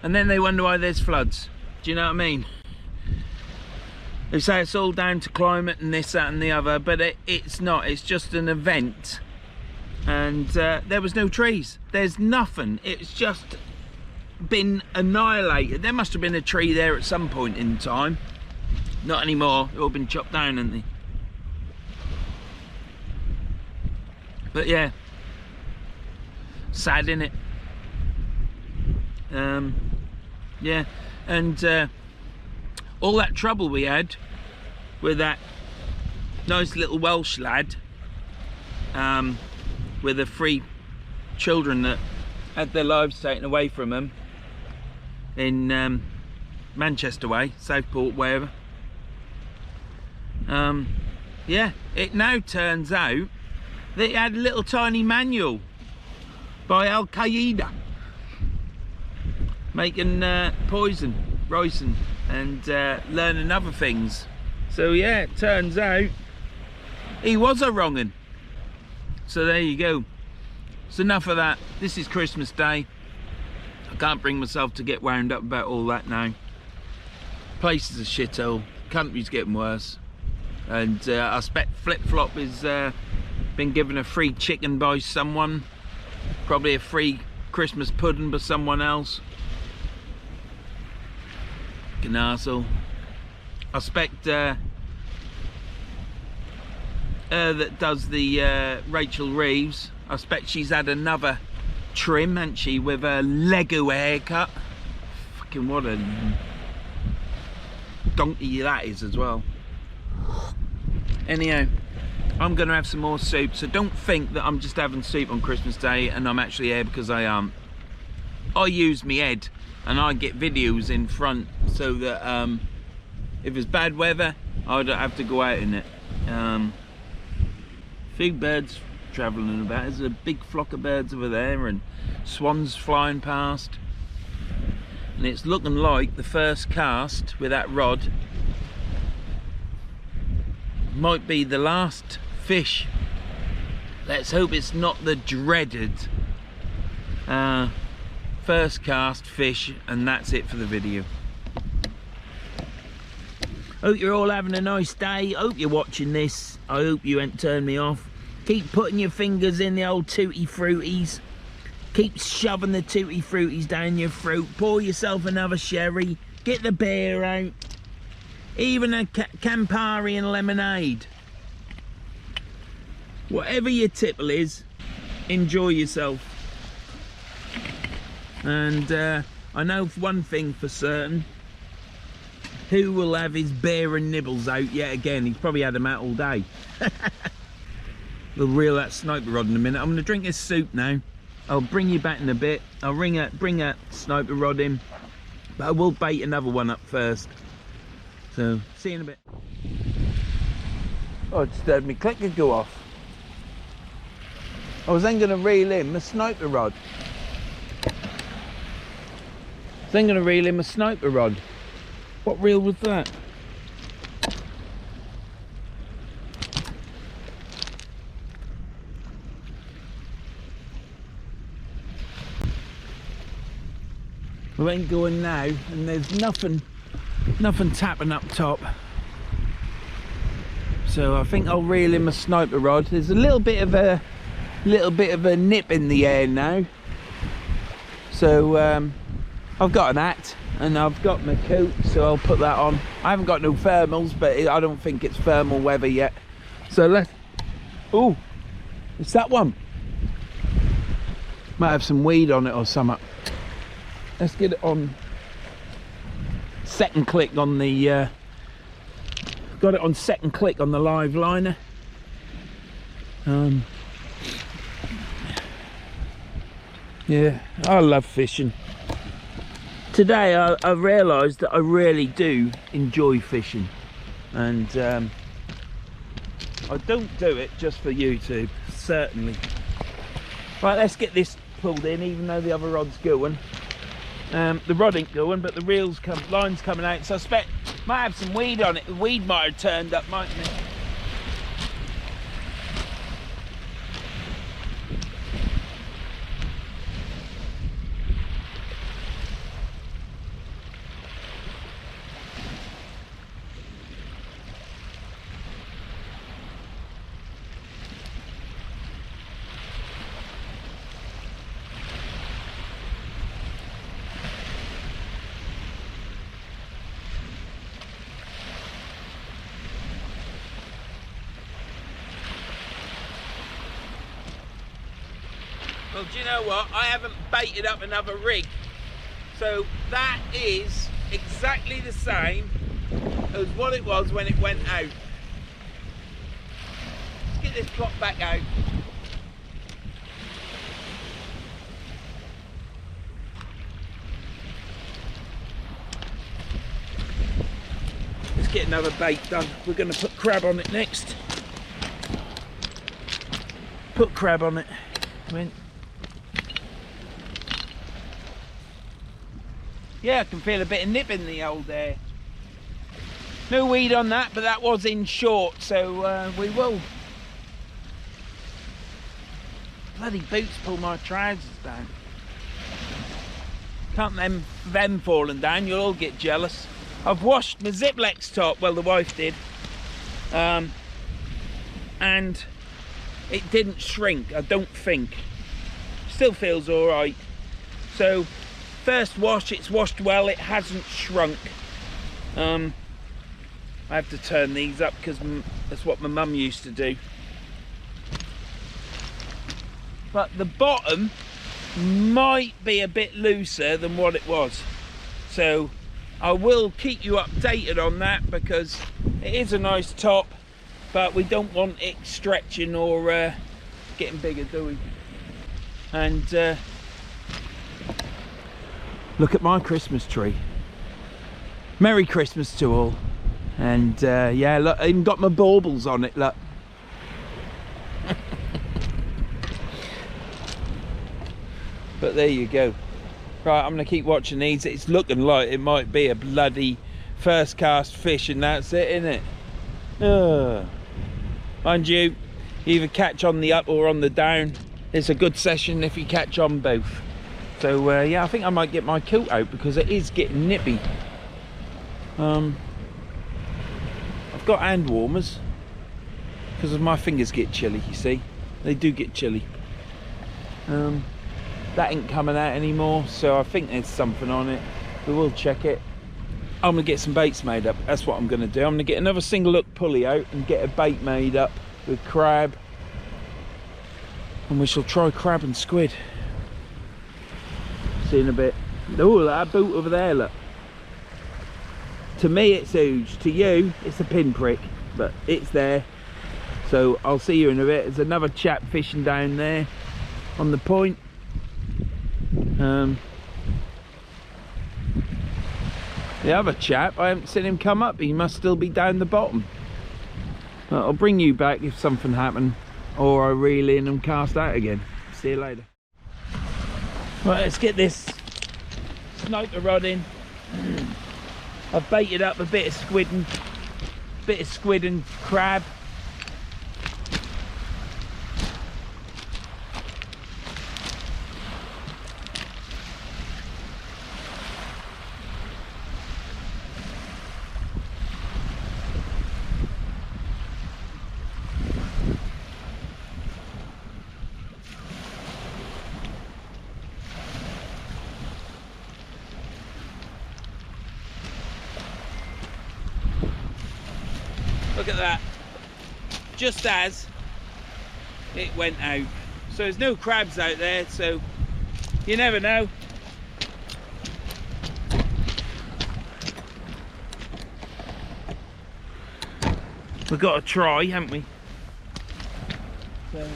And then they wonder why there's floods. Do you know what I mean? They say it's all down to climate and this, that and the other, but it's not. It's just an event. And there was no trees. There's nothing. It's just been annihilated. There must have been a tree there at some point in time. Not anymore. They've all been chopped down, haven't they? But yeah, sad, innit? Yeah, and all that trouble we had with that nice little Welsh lad with the 3 children that had their lives taken away from them in Manchester way, Southport, wherever. Yeah, it now turns out that it had a little tiny manual by Al Qaeda making poison, ricin, and learning other things. So yeah, it turns out he was a wrong'un. So there you go. So enough of that. This is Christmas Day. I can't bring myself to get wound up about all that now. Place is a shithole. Country's getting worse. And I expect Flip Flop has been given a free chicken by someone. Probably a free Christmas pudding by someone else. Fucking arsehole. I expect that does the Rachel Reeves. I expect she's had another trim, hasn't she, with a Lego haircut. Fucking what a donkey that is as well. Anyhow, I'm going to have some more soup, so don't think that I'm just having soup on Christmas Day and I'm actually here, because I aren't. I use my head and I get videos in front so that if it's bad weather I'd have to go out in it. Few birds travelling about. There's a big flock of birds over there and swans flying past. And it's looking like the first cast with that rod might be the last fish. Let's hope it's not the dreaded first cast fish, and that's it for the video. Hope you're all having a nice day. Hope you're watching this. I hope you ain't turned me off. Keep putting your fingers in the old tutti fruities. Keep shoving the tutti fruities down your throat. Pour yourself another sherry. Get the beer out. Even a Campari and lemonade. Whatever your tipple is, enjoy yourself. And I know one thing for certain. Who will have his beer and nibbles out yet again? He's probably had them out all day. We'll reel that sniper rod in a minute. I'm going to drink this soup now. I'll bring you back in a bit. I'll bring a sniper rod in. But I will bait another one up first. So, see you in a bit. Oh, I just heard my clicker go off. I was then going to reel in my sniper rod. What reel was that? We ain't going now, and there's nothing tapping up top. So I think I'll reel in my sniper rod. There's a little bit of a nip in the air now. So I've got an hat and I've got my coat, so I'll put that on. I haven't got no thermals, but I don't think it's thermal weather yet. So let's... Oh, it's that one. Might have some weed on it or something. Let's get it on second click on the... got it on second click on the live liner. Yeah, I love fishing. Today I realised that I really do enjoy fishing, and I don't do it just for YouTube, certainly. Right, let's get this pulled in, even though the other rod's going. The rod ain't going, but the line's coming out, so I expect might have some weed on it. The weed might have turned up, mightn't it? Well, do you know what? I haven't baited up another rig. So that is exactly the same as what it was when it went out. Let's get this clock back out. Let's get another bait done. We're going to put crab on it next. Put crab on it. Come in. Yeah, I can feel a bit of nip in the old air. No weed on that, but that was in short, so we will. Bloody boots pull my trousers down. Can't them falling down, you'll all get jealous. I've washed my Ziplex top, well the wife did, and it didn't shrink, I don't think. Still feels alright. So first wash, it's washed well, it hasn't shrunk. I have to turn these up because that's what my mum used to do. But the bottom might be a bit looser than what it was. So I will keep you updated on that, because it is a nice top, but we don't want it stretching or getting bigger, do we? And look at my Christmas tree. Merry Christmas to all, And yeah, look, I even got my baubles on it, look. But there you go. Right, I'm gonna keep watching these. It's looking like it might be a bloody first cast fish, and that's it, isn't it? Mind you, either catch on the up or on the down. It's a good session if you catch on both. So yeah, I think I might get my coat out because it is getting nippy. I've got hand warmers because my fingers get chilly, you see. They do get chilly. That ain't coming out anymore, so I think there's something on it. We will check it. I'm gonna get some baits made up. That's what I'm gonna do. I'm gonna get another single hook pulley out and get a bait made up with crab, and we shall try crab and squid. See you in a bit. Oh, that boot over there, look. To me it's huge, to you it's a pinprick, but it's there. So I'll see you in a bit. There's another chap fishing down there on the point. The other chap, I haven't seen him come up. He must still be down the bottom. But I'll bring you back if something happened, or I reel in and cast out again. See you later. Right, let's get this sniper rod in. I've baited up a bit of squid and crab. Look at that, just as it went out. So there's no crabs out there, so you never know. We've got to try, haven't we? So.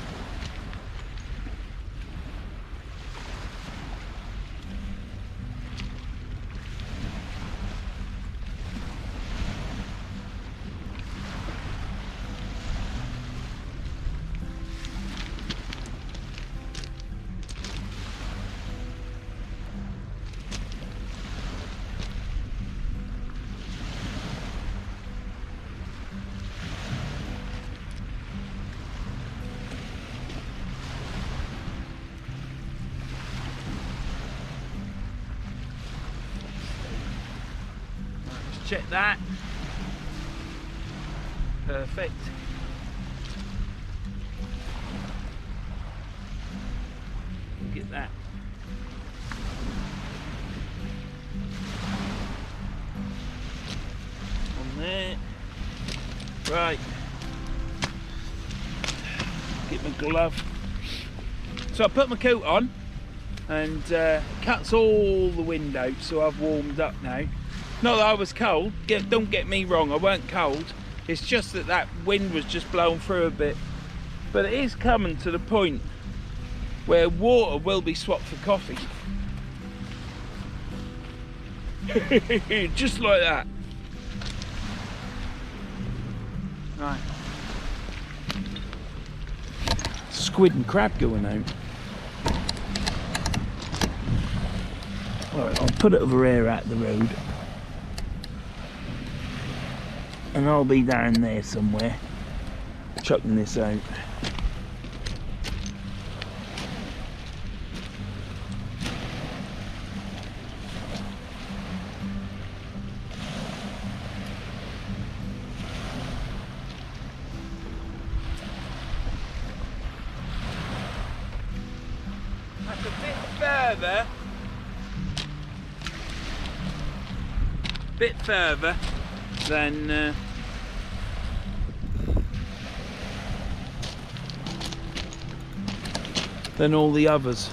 Check that. Perfect. Look at that. On there. Right. Get my glove. So I put my coat on and cuts all the wind out, so I've warmed up now. Not that I was cold, don't get me wrong, I weren't cold. It's just that that wind was just blowing through a bit. But it is coming to the point where water will be swapped for coffee. Just like that. Right. Squid and crab going out. Alright, I'll put it over here at the road. And I'll be down there somewhere, chucking this out. That's a bit further than all the others.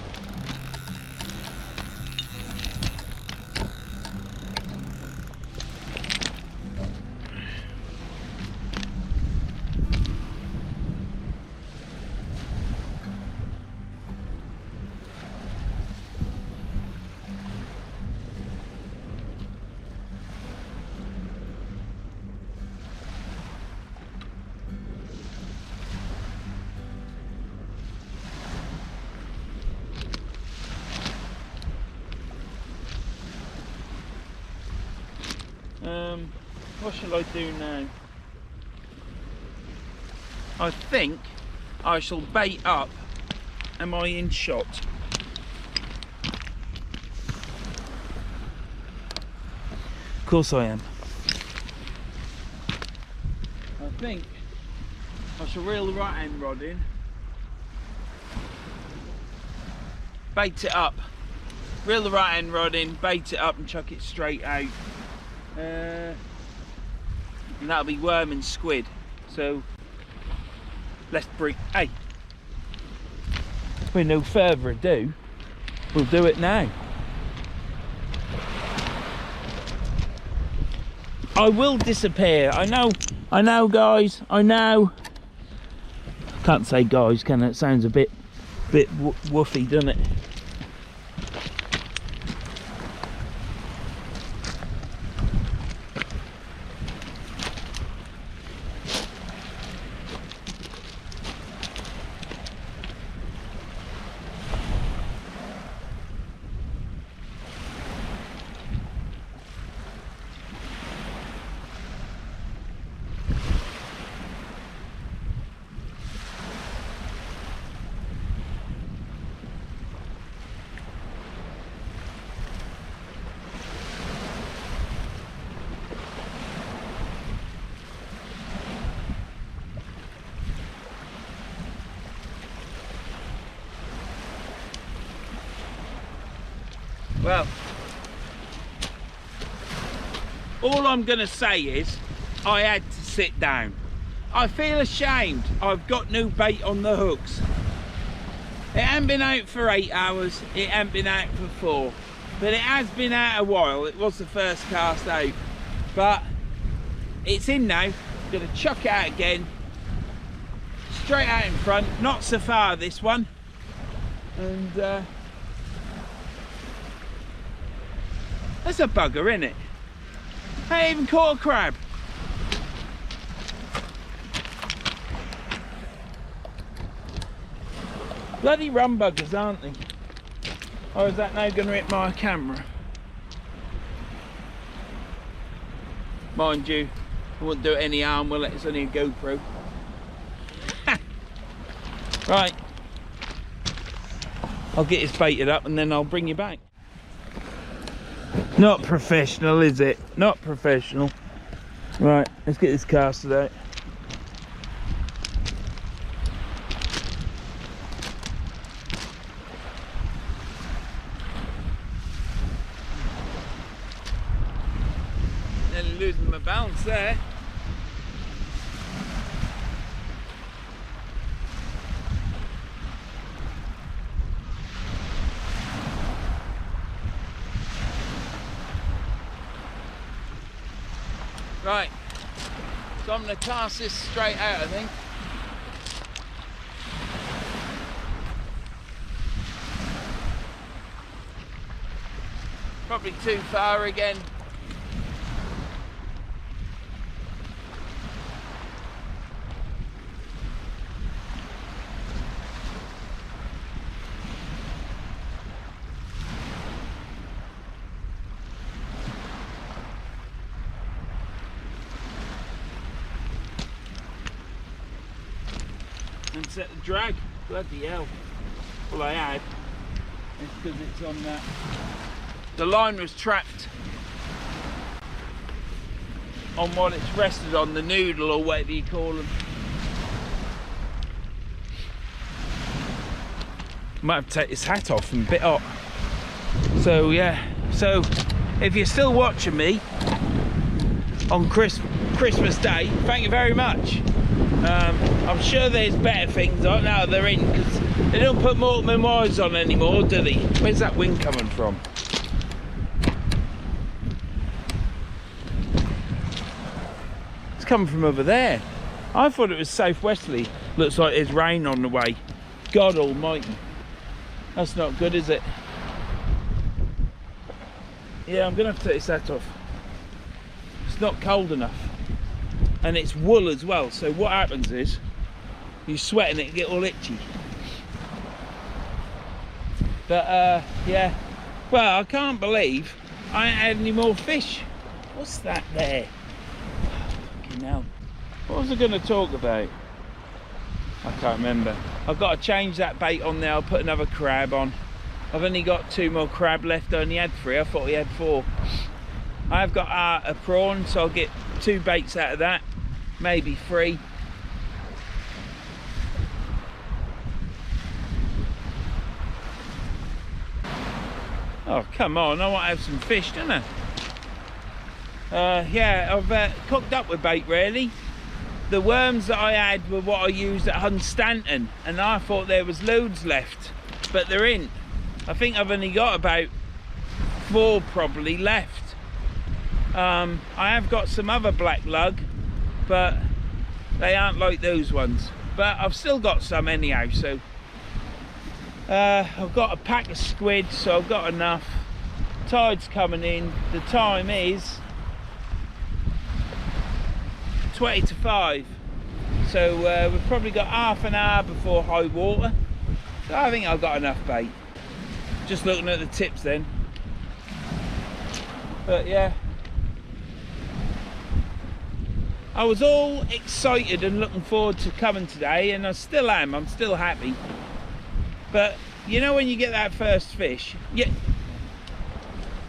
What shall I do now? I think I shall bait up. Am I in shot? Of course I am. I think I shall reel the right hand rod in, bait it up, reel the right hand rod in, bait it up and chuck it straight out. And that'll be worm and squid. So let's bring, hey, with no further ado, we'll do it now. I will disappear. I know guys, I know. Can't say guys, can it? It sounds a bit woofy, doesn't it? Well, all I'm going to say is I had to sit down. I feel ashamed. I've got no bait on the hooks. It hasn't been out for 8 hours. It hasn't been out for 4. But it has been out a while. It was the first cast out. But it's in now. I'm going to chuck it out again. Straight out in front. Not so far this one. And that's a bugger, isn't it? I ain't even caught a crab. Bloody rum buggers, aren't they? Or is that now going to hit my camera? Mind you, I wouldn't do it any harm, will it? It's only a GoPro. Right. I'll get this baited up and then I'll bring you back. Not professional, is it? Not professional. Right, let's get this casted out. Nearly losing my balance there. Right, so I'm going to cast this straight out, I think. Probably too far again. And set the drag. Bloody hell. Well, I had. It's because it's on that. The line was trapped on what it's rested on, the noodle or whatever you call them. Might have to take his hat off and bit up. So yeah, so if you're still watching me on Christmas Day, thank you very much. I'm sure there's better things. I know they're in because they don't put Mortimer wires on anymore, do they? Where's that wind coming from? It's coming from over there. I thought it was southwesterly. Looks like there's rain on the way. God almighty. That's not good, is it? Yeah, I'm gonna have to take this hat off. It's not cold enough. And it's wool as well, so what happens is you sweat and it get all itchy. But yeah, well, I can't believe I ain't had any more fish What's that there? Fucking hell. What was I going to talk about? I can't remember. I've got to change that bait on there. I'll put another crab on. I've only got 2 more crab left. I only had 3. I thought we had 4. I've got a prawn, so I'll get 2 baits out of that. Maybe 3. Oh, come on. I want to have some fish, don't I? Yeah, I've cooked up with bait, really. The worms that I had were what I used at Hunstanton, and I thought there was loads left, but there ain't. I think I've only got about 4 probably left. I have got some other black lug, but they aren't like those ones. But I've still got some anyhow, so I've got a pack of squid, so I've got enough. Tide's coming in. The time is 20 to 5, so we've probably got half an hour before high water, so I think I've got enough bait. Just looking at the tips then. But yeah, I was all excited and looking forward to coming today, and I still am. I'm still happy. But you know, when you get that first fish,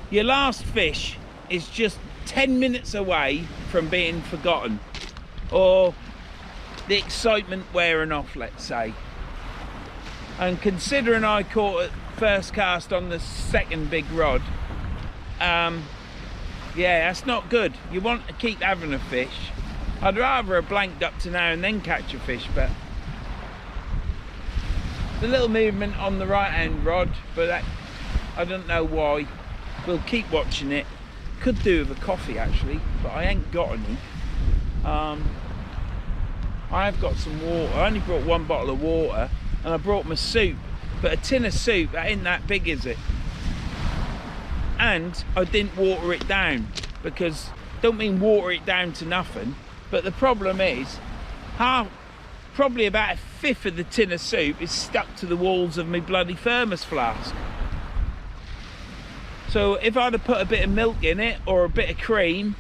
your last fish is just 10 minutes away from being forgotten, or the excitement wearing off, let's say. And considering I caught it first cast on the 2nd big rod, yeah, that's not good. You want to keep having a fish. I'd rather have blanked up to now and then catch a fish, but the little movement on the right hand rod, but that, I don't know why. We'll keep watching it. Could do with a coffee actually, but I ain't got any. I have got some water. I only brought 1 bottle of water, and I brought my soup, but a tin of soup, that ain't that big, is it? And I didn't water it down, because don't mean water it down to nothing, but the problem is probably about 1/5 of the tin of soup is stuck to the walls of my bloody thermos flask. So if I'd have put a bit of milk in it, or a bit of cream,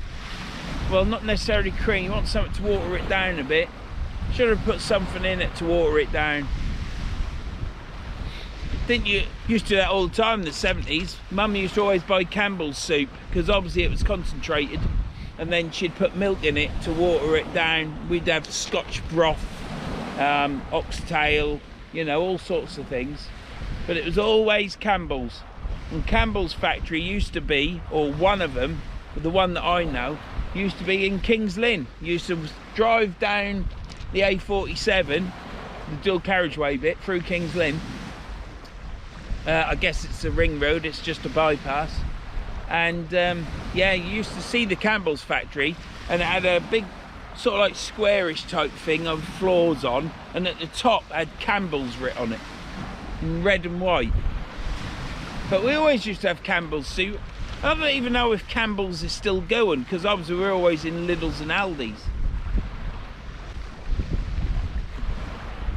well, not necessarily cream, you want something to water it down a bit. Should have put something in it to water it down. Didn't you used to do that all the time in the 70s? Mum used to always buy Campbell's soup, because obviously it was concentrated, and then she'd put milk in it to water it down. We'd have Scotch broth, oxtail, you know, all sorts of things. But it was always Campbell's. And Campbell's factory used to be, or one of them, the one that I know, used to be in King's Lynn. You used to drive down the A47, the dual carriageway bit, through King's Lynn. I guess it's a ring road, it's just a bypass. And yeah, you used to see the Campbell's factory, and it had a big sort of like squarish type thing of floors on, and at the top had Campbell's writ on it, in red and white. But we always used to have Campbell's soup. I don't even know if Campbell's is still going, because obviously we're always in Lidl's and Aldi's.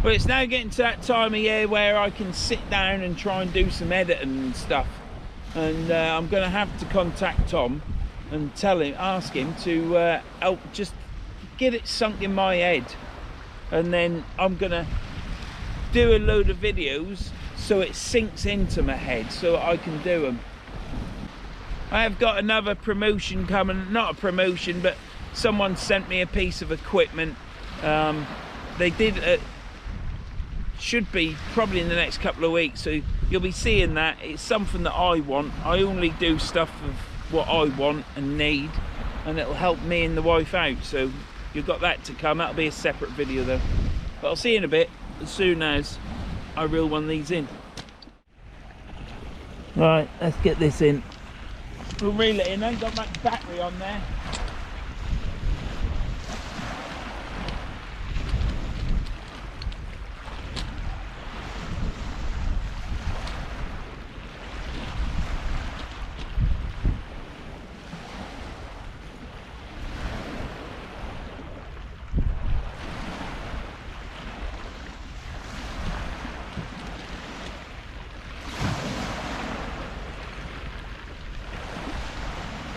But it's now getting to that time of year where I can sit down and try and do some editing and stuff. And I'm going to have to contact Tom and ask him to help just get it sunk in my head. And then I'm going to do a load of videos so it sinks into my head so I can do them. I have got another promotion coming, not a promotion, but someone sent me a piece of equipment. They did should be probably in the next couple of weeks, so you'll be seeing that. It's something that I want. I only do stuff of what I want and need, and it'll help me and the wife out, so you've got that to come. That'll be a separate video though, but I'll see you in a bit as soon as I reel one of these in. Right, let's get this in. We'll reel it in. I ain't got much battery on there.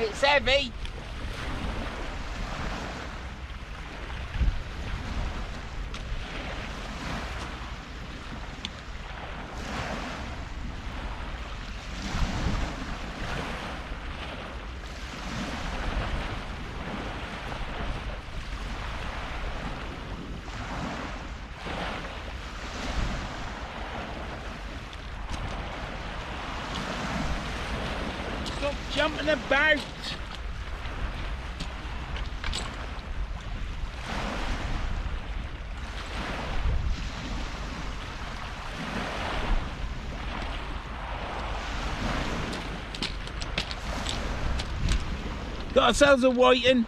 It's heavy. Stop jumping about. Got ourselves a whiting.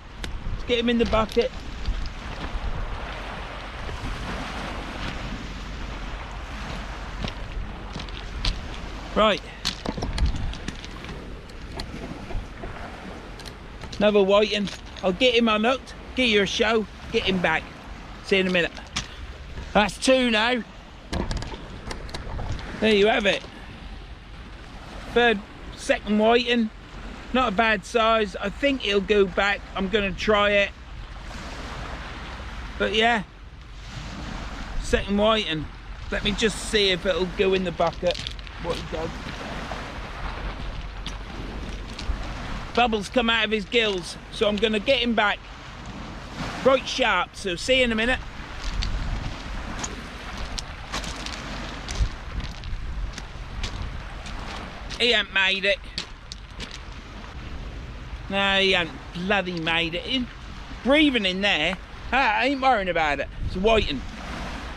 Let's get him in the bucket. Right. Another whiting. I'll get him unhooked, get you a show, get him back. See you in a minute. That's two now. There you have it. Second whiting. Not a bad size. I think he'll go back. I'm going to try it. But yeah. Second whiting. Let me just see if it'll go in the bucket. What he does. Bubbles come out of his gills, so I'm going to get him back right sharp. So see you in a minute. He ain't made it. No, he ain't bloody made it. He's breathing in there. I ain't worrying about it. It's a whiting.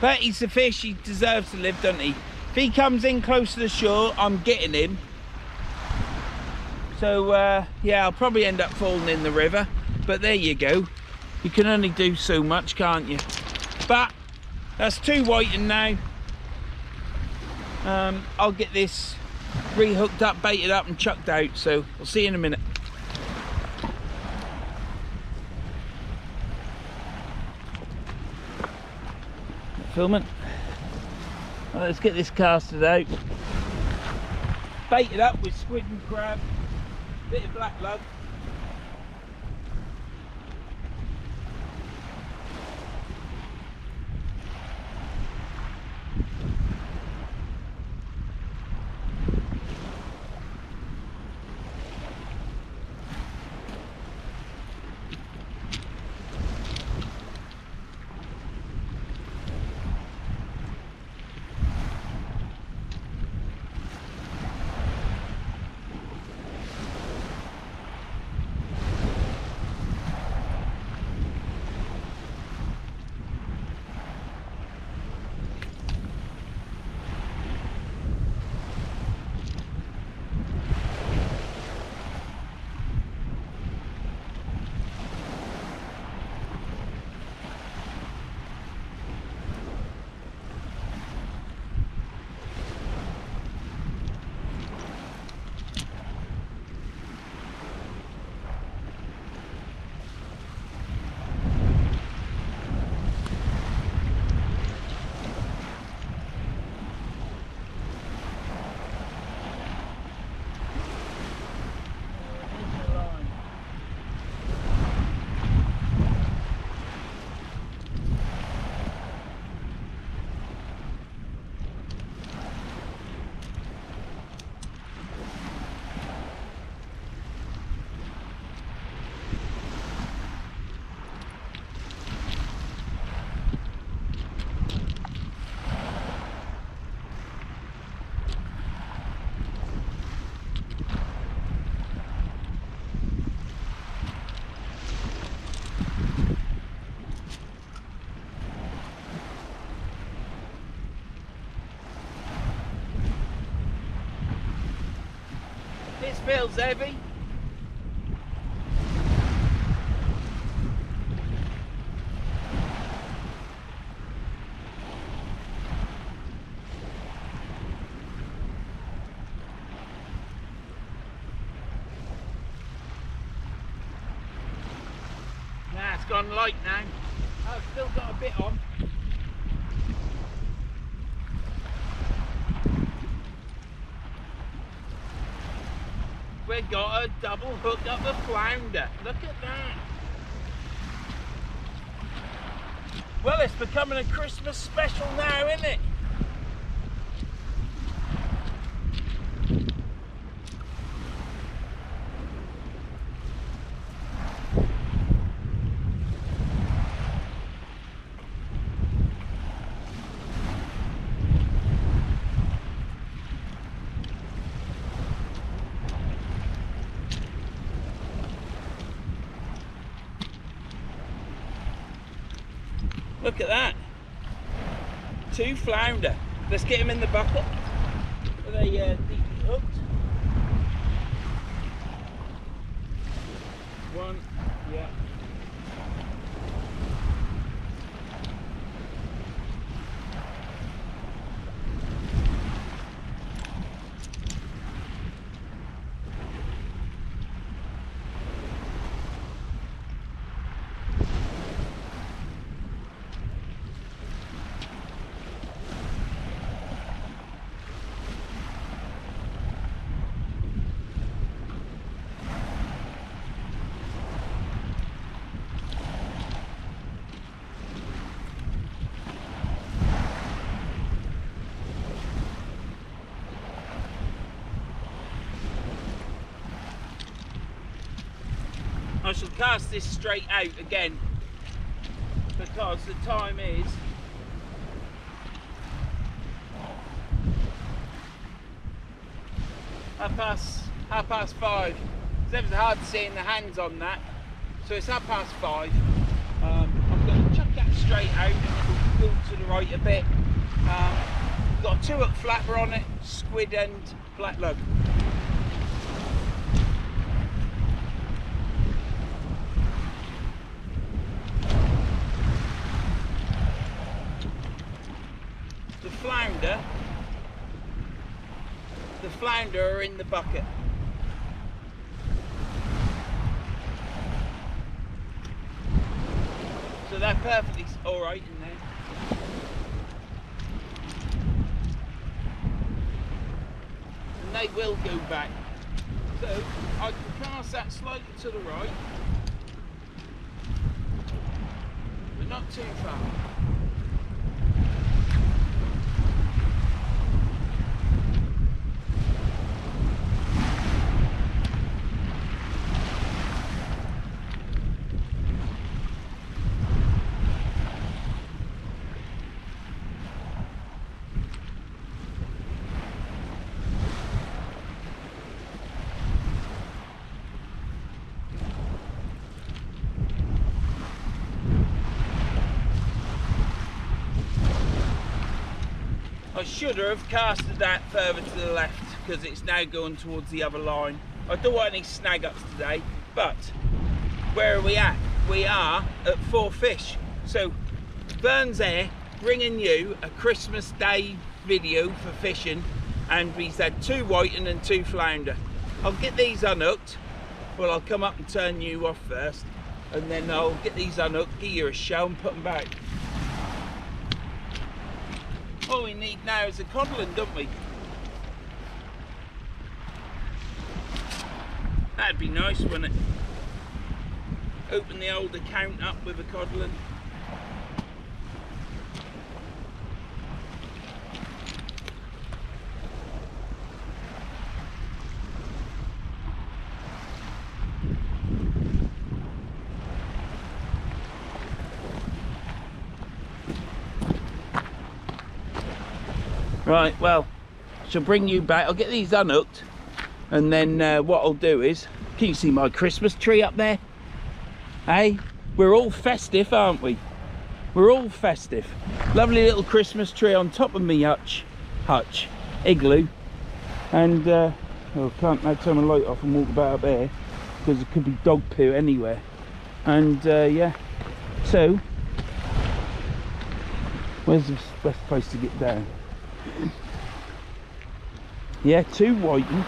But he's a fish. He deserves to live, doesn't he? If he comes in close to the shore, I'm getting him. So, yeah, I'll probably end up falling in the river. But there you go. You can only do so much, can't you? But that's two whiting now. I'll get this rehooked up, baited up and chucked out. So, I'll see you in a minute. Filming. Well, let's get this casted out. Baited up with squid and crab, bit of black lug. This feels heavy. Nah, it's gone light now. I've still got a bit on. We've got a double hook up a flounder. Look at that. Well, it's becoming a Christmas special now, isn't it? Look at that. 2 flounder. Let's get them in the bucket. Are they deeply hooked? 1, yeah. I shall cast this straight out again because the time is half past 5. It's ever hard seeing the hands on that, so it's 5:30. I'm going to chuck that straight out and it'll go to the right a bit. Got a 2-hook flapper on it, squid and black lug. The flounder are in the bucket. So they're perfectly alright in there. And they will go back. So I can cast that slightly to the right, but not too far. I should have casted that further to the left because it's now going towards the other line. I don't want any snag ups today, but where are we at? We are at 4 fish. So Verns there bringing you a Christmas Day video for fishing, and we've had 2 whiting and 2 flounder. I'll get these unhooked. Well, I'll come up and turn you off first, and then I'll get these unhooked, give you a show and put them back. All we need now is a codlin, don't we? That'd be nice, wouldn't it? Open the old account up with a codlin. Right, well, she'll bring you back. I'll get these unhooked, and then what I'll do is, can you see my Christmas tree up there? Hey, we're all festive, aren't we? We're all festive. Lovely little Christmas tree on top of me hutch, igloo, and oh, can't now turn my light off and walk about up there because it could be dog poo anywhere. And yeah, so where's the best place to get down? Yeah, 2 whiting,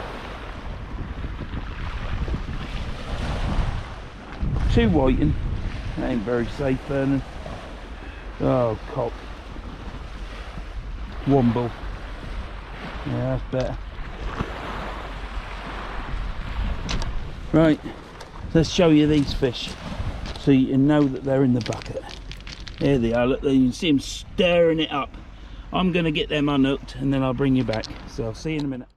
2 whiting. That ain't very safe, Vernon. Oh, cock. Womble. Yeah, that's better. Right, let's show you these fish so you can know that they're in the bucket. There they are. Look, you can see them stirring it up. I'm going to get them unhooked and then I'll bring you back. So I'll see you in a minute.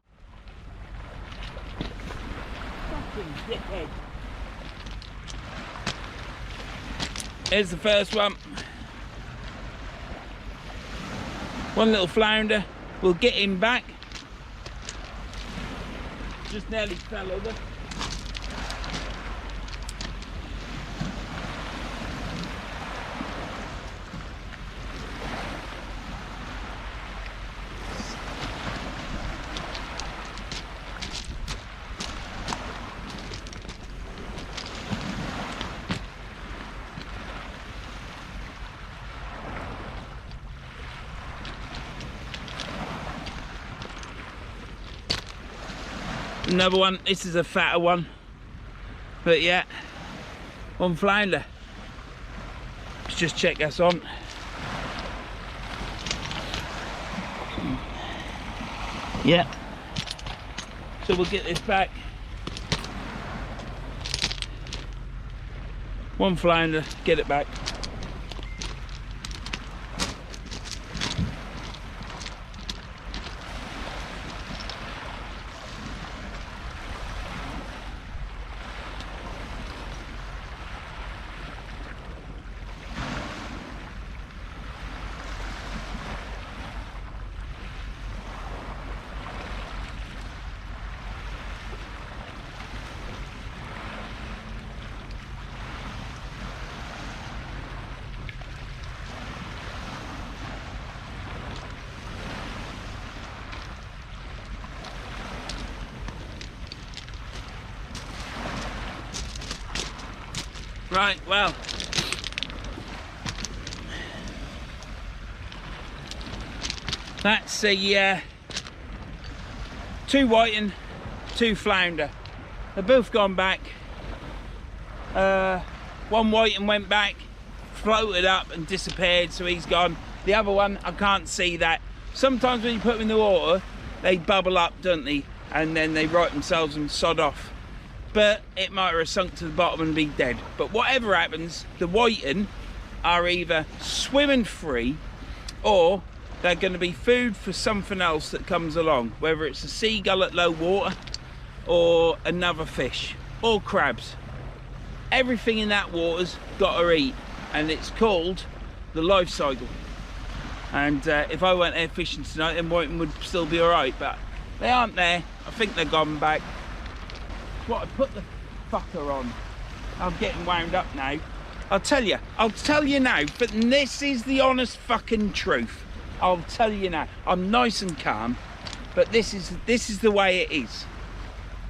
Fucking dickhead. Here's the first one. One little flounder. We'll get him back. Just nearly fell over. Another one. This is a fatter one. But yeah, one flounder. Let's just check that's on. Yeah. So we'll get this back. One flounder, get it back. Right, well, that's a 2 whiting, 2 flounder. They've both gone back. One whiting went back, floated up and disappeared, so he's gone. The other one, I can't see that. Sometimes when you put them in the water, they bubble up, don't they? And then they right themselves and sod off. But it might have sunk to the bottom and be dead. But whatever happens, the whiting are either swimming free or they're going to be food for something else that comes along, whether it's a seagull at low water or another fish or crabs. Everything in that water's got to eat, and it's called the life cycle. And if I went there fishing tonight, then whiting would still be all right, but they aren't there. I think they're gone back. What I put the fucker on. I'm getting wound up now. I'll tell you now, but this is the honest fucking truth. I'll tell you now. I'm nice and calm, but this is the way it is.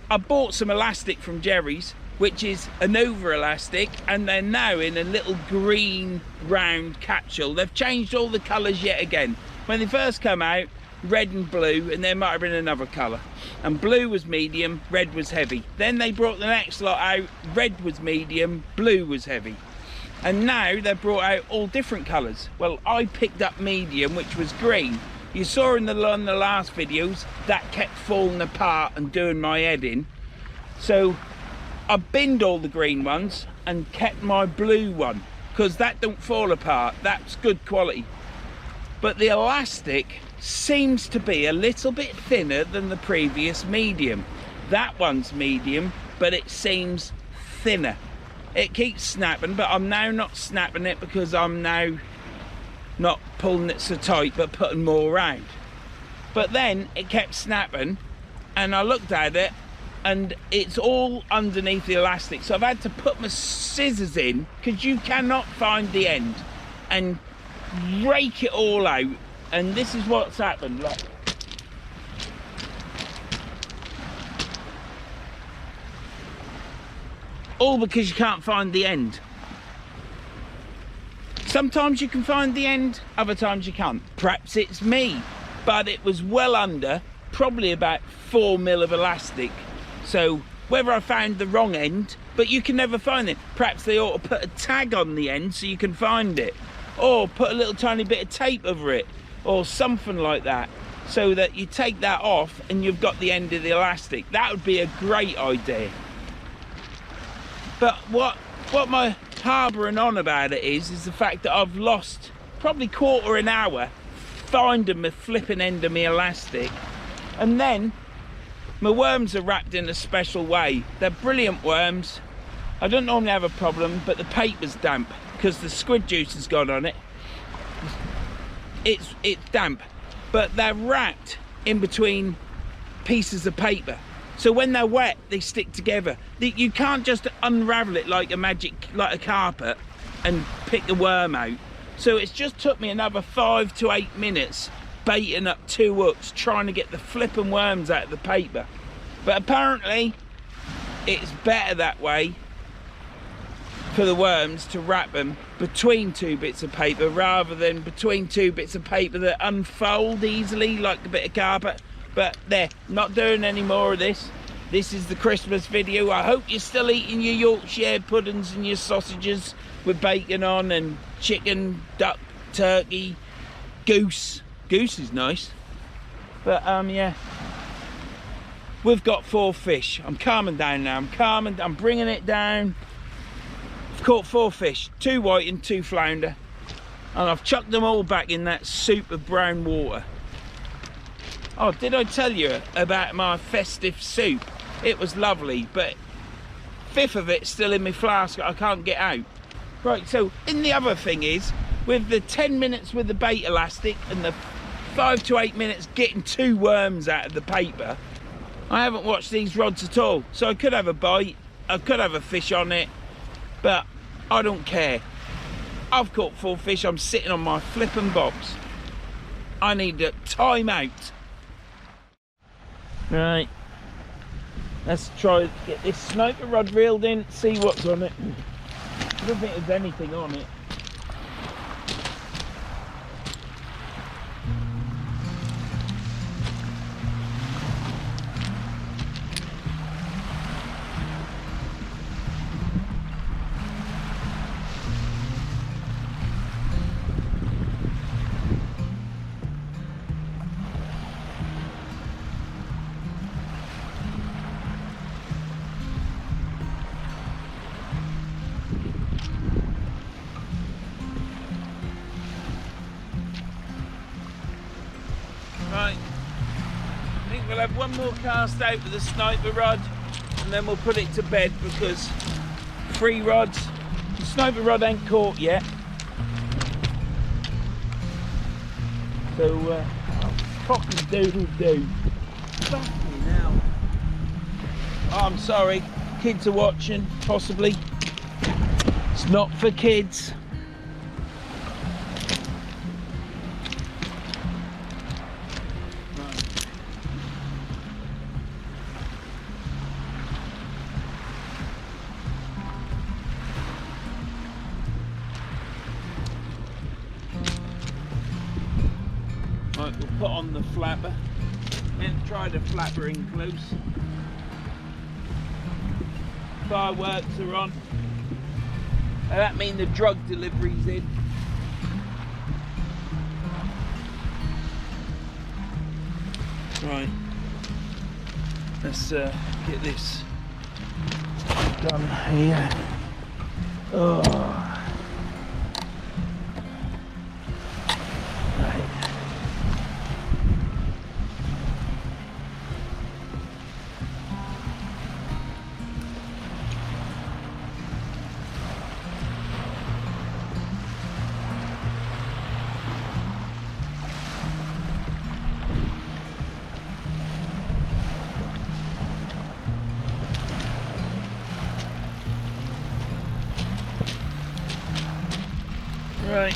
I bought some elastic from Jerry's, which is an over elastic, and they're now in a little green round capsule. They've changed all the colours yet again. When they first come out, red and blue, and there might have been another colour, and blue was medium, red was heavy. Then they brought the next lot out, red was medium, blue was heavy, and now they've brought out all different colours. Well, I picked up medium, which was green. You saw in the last videos that kept falling apart and doing my head in, so I binned all the green ones and kept my blue one, because that don't fall apart. That's good quality. But the elastic seems to be a little bit thinner than the previous medium. That one's medium, but it seems thinner. It keeps snapping, but I'm now not snapping it because I'm now not pulling it so tight, but putting more around. But then it kept snapping, and I looked at it, and it's all underneath the elastic, so I've had to put my scissors in, because you cannot find the end, and rake it all out. And this is what's happened, look. All because you can't find the end. Sometimes you can find the end, other times you can't. Perhaps it's me, but it was well under, probably about 4 mil of elastic. So whether I found the wrong end, but you can never find it. Perhaps they ought to put a tag on the end so you can find it, or put a little tiny bit of tape over it, or something like that, so that you take that off and you've got the end of the elastic. That would be a great idea. But what my harbouring on about it is the fact that I've lost probably quarter an hour finding the flipping end of my elastic, and then my worms are wrapped in a special way. They're brilliant worms. I don't normally have a problem, but the paper's damp because the squid juice has gone on it. It's damp, but they're wrapped in between pieces of paper, so when they're wet they stick together. You can't just unravel it like a carpet and pick the worm out. So it's just took me another 5 to 8 minutes baiting up 2 hooks trying to get the flipping worms out of the paper. But apparently it's better that way for the worms, to wrap them between 2 bits of paper rather than between 2 bits of paper that unfold easily like a bit of carpet. But they're not doing any more of this. this is the Christmas video. I hope you're still eating your Yorkshire puddings and your sausages with bacon on, and chicken, duck, turkey, goose. Goose is nice. But yeah, we've got 4 fish. I'm calming down now. I'm bringing it down. I've caught 4 fish, 2 white and 2 flounder, and I've chucked them all back in that soup of brown water. Oh, did I tell you about my festive soup? It was lovely, but 1/5 of it's still in my flask. I can't get out. Right, so, and the other thing is, with the 10 minutes with the bait elastic and the 5 to 8 minutes getting 2 worms out of the paper, I haven't watched these rods at all. So I could have a bite, I could have a fish on it, but I don't care. I've caught 4 fish, I'm sitting on my flipping box. I need a time out. Right, let's try to get this sniper rod reeled in, see what's on it. I don't think there's anything on it. Right, I think we'll have one more cast out with the sniper rod, and then we'll put it to bed, because 3 rods, the sniper rod ain't caught yet. So, fucking doodle do. Fucking hell. Oh, I'm sorry, kids are watching, possibly. It's not for kids. Right, we'll put on the flapper and try the flapper in close. Fireworks are on. That means the drug delivery's in. Right, let's get this done here. Oh. Right.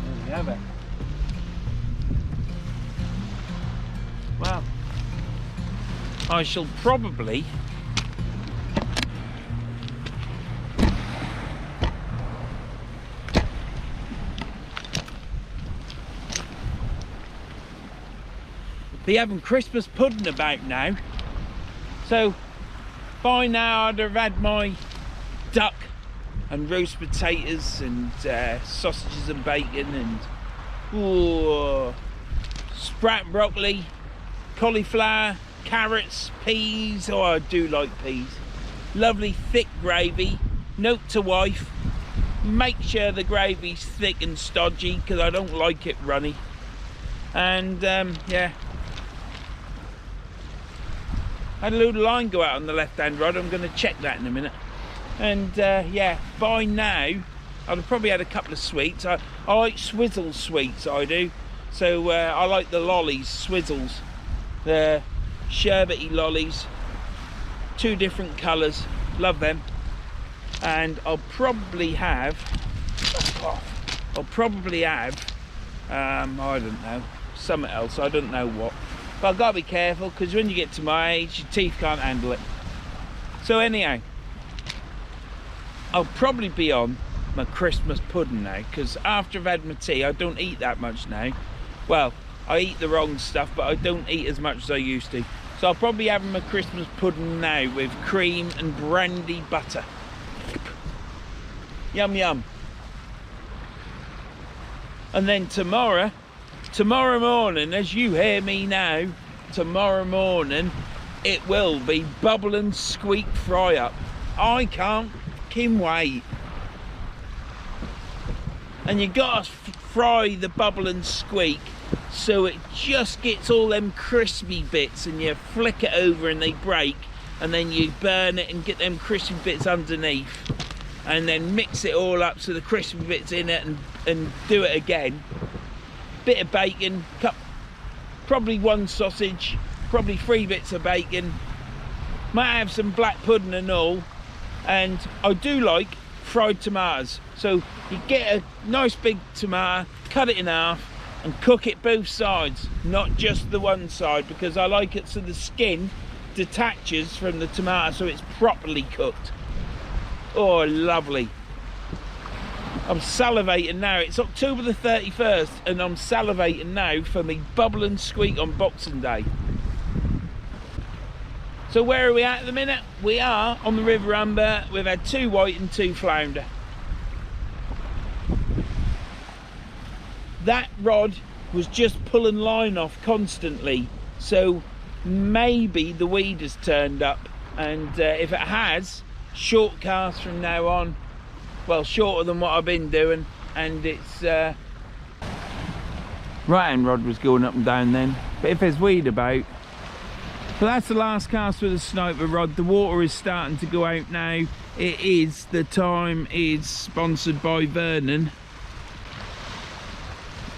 There we have it. Well, I shall probably be having Christmas pudding about now. So by now I'd have had my duck and roast potatoes and sausages and bacon and sprout and broccoli, cauliflower, carrots, peas. Oh, I do like peas. Lovely thick gravy. Note to wife, make sure the gravy's thick and stodgy, because I don't like it runny. And yeah, had a load of line go out on the left hand rod. I'm going to check that in a minute. And yeah, by now I'd have probably had a couple of sweets. I like swizzle sweets, I do. So I like the lollies, swizzles, the sherbety lollies, 2 different colours, love them. And I'll probably have, I'll probably have, I don't know, something else, I don't know what. But I've got to be careful, because when you get to my age, your teeth can't handle it. So anyhow, I'll probably be on my Christmas pudding now, because after I've had my tea, I don't eat that much now. Well, I eat the wrong stuff, but I don't eat as much as I used to. So I'll probably have my Christmas pudding now with cream and brandy butter. Yum yum. And then tomorrow morning, as you hear me now, tomorrow morning, it will be bubble and squeak fry up. I can't fucking wait. And you gotta fry the bubble and squeak so it just gets all them crispy bits, and you flick it over and they break, and then you burn it and get them crispy bits underneath, and then mix it all up so the crispy bits in it, and do it again. Bit of bacon, probably 1 sausage, probably 3 bits of bacon, might have some black pudding and all. And I do like fried tomatoes, so you get a nice big tomato, cut it in half and cook it both sides, not just the one side, because I like it so the skin detaches from the tomato, so it's properly cooked. Oh, lovely. I'm salivating now. It's October the 31st and I'm salivating now for me bubble and squeak on Boxing Day. So where are we at the minute? We are on the River Humber. We've had 2 white and 2 flounder. That rod was just pulling line off constantly, so maybe the weed has turned up, and if it has, short cast from now on. Well, shorter than what I've been doing, and it's right hand rod was going up and down then, but if there's weed about. But that's the last cast with a sniper rod. The water is starting to go out now. The time is sponsored by Verns.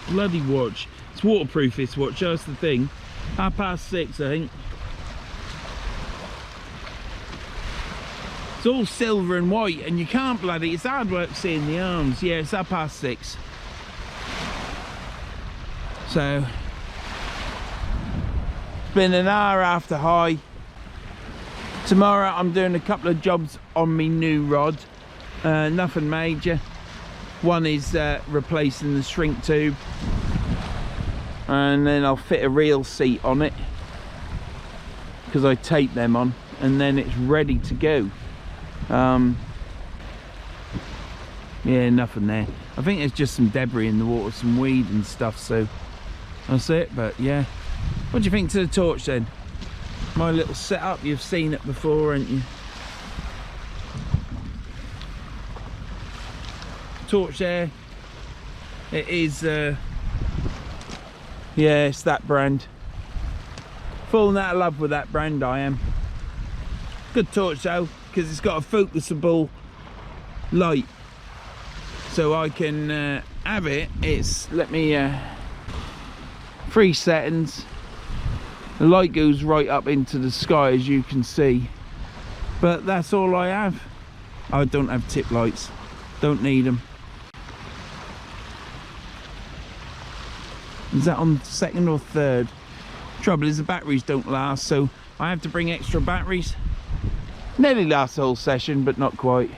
Bloody watch. It's waterproof, this watch, that's the thing. 6:30, I think. It's all silver and white, and you can't bloody, it's hard work seeing the arms. Yeah, it's 6:30. So it's been an hour after high. Tomorrow I'm doing a couple of jobs on my new rod. Nothing major. One is replacing the shrink tube, and then I'll fit a reel seat on it because I tape them on, and then it's ready to go. Yeah, nothing there. I think there's just some debris in the water, some weed and stuff, so that's it. But yeah, what do you think to the torch then? My little setup, you've seen it before, haven't you? Torch there, it is yeah, it's that brand. Falling out of love with that brand, I am. Good torch though, because it's got a focusable light, so I can have it. It's, let me 3 settings, the light goes right up into the sky, as you can see, but that's all I have. I don't have tip lights, don't need them. Is that on 2nd or 3rd? Trouble is the batteries don't last, so I have to bring extra batteries. Nearly lasts the whole session, but not quite.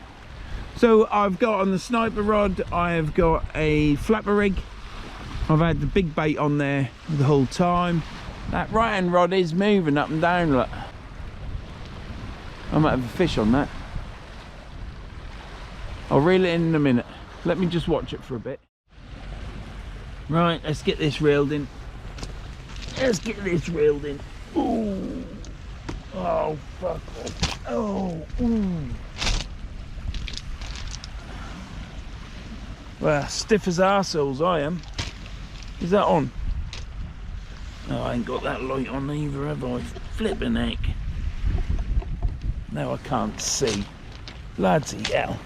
So I've got on the sniper rod, I have got a flapper rig. I've had the big bait on there the whole time. That right hand rod is moving up and down, look. I might have a fish on that. I'll reel it in a minute. Let me just watch it for a bit. Right, let's get this reeled in. Let's get this reeled in. Ooh. Oh, fuck. Oh, ooh. Well, stiff as arseholes I am. Is that on? Oh, I ain't got that light on either, have I? Flippin' heck. Now I can't see. Bloody hell.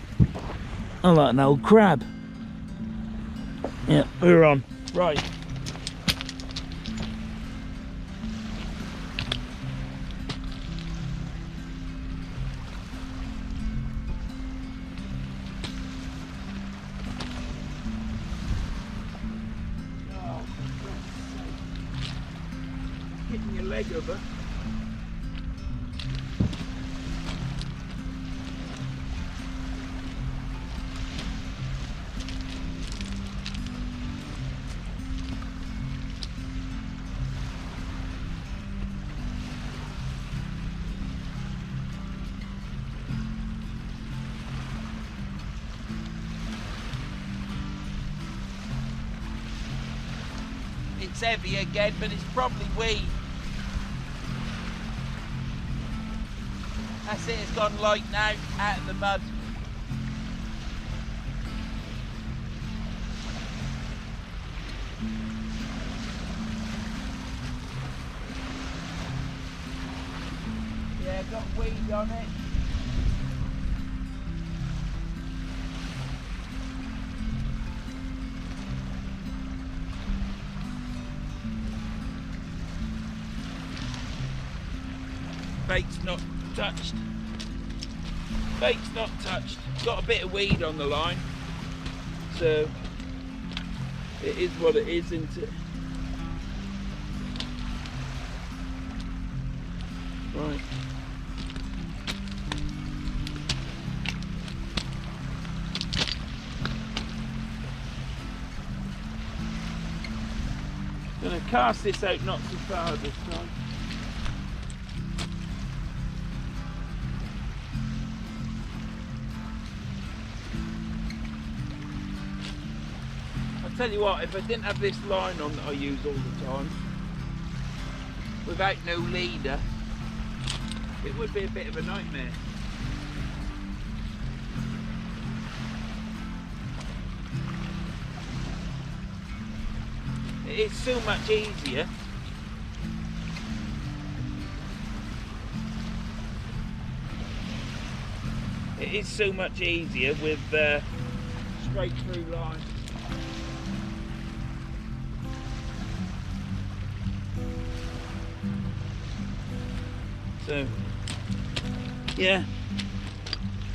I'm like an old crab. Yeah, we're on. Right. getting your leg over. It's heavy again, but it's probably weed. That's it, it's gone light now, out of the mud. Yeah, got weed on it. Bait's not touched. Bait's not touched. Got a bit of weed on the line. So it is what it is, isn't it? Right. Gonna cast this out not too far this time. Tell you what, if I didn't have this line on that I use all the time, without no leader, it would be a bit of a nightmare. It is so much easier. It is so much easier with straight through line. So, yeah,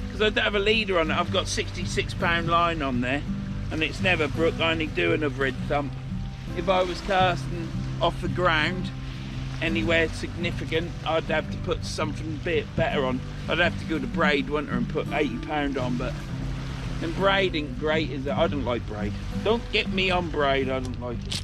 because I don't have a leader on it. I've got 66-pound line on there, and it's never broke. I only do another red thump. If I was casting off the ground anywhere significant, I'd have to put something a bit better on. I'd have to go to braid, wouldn't I, and put 80-pound on. But and braid ain't great, is it? I don't like braid. Don't get me on braid. I don't like it.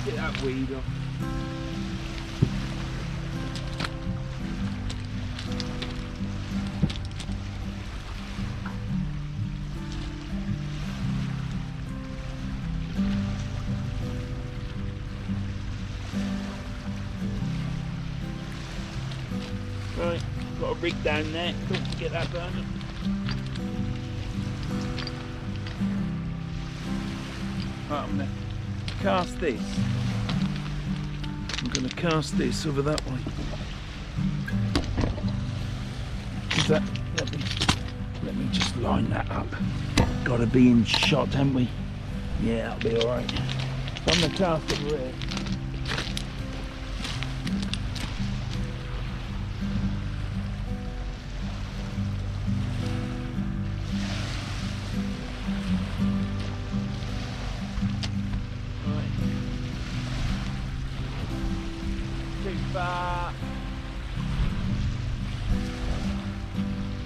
Get that weed off. Right, got a rig down there. Don't forget that burner. Right, I'm gonna cast this. I'm going to cast this over that way. Is that? Let me just line that up. Got to be in shot, haven't we? Yeah, that'll be all right. So I'm going to cast over here.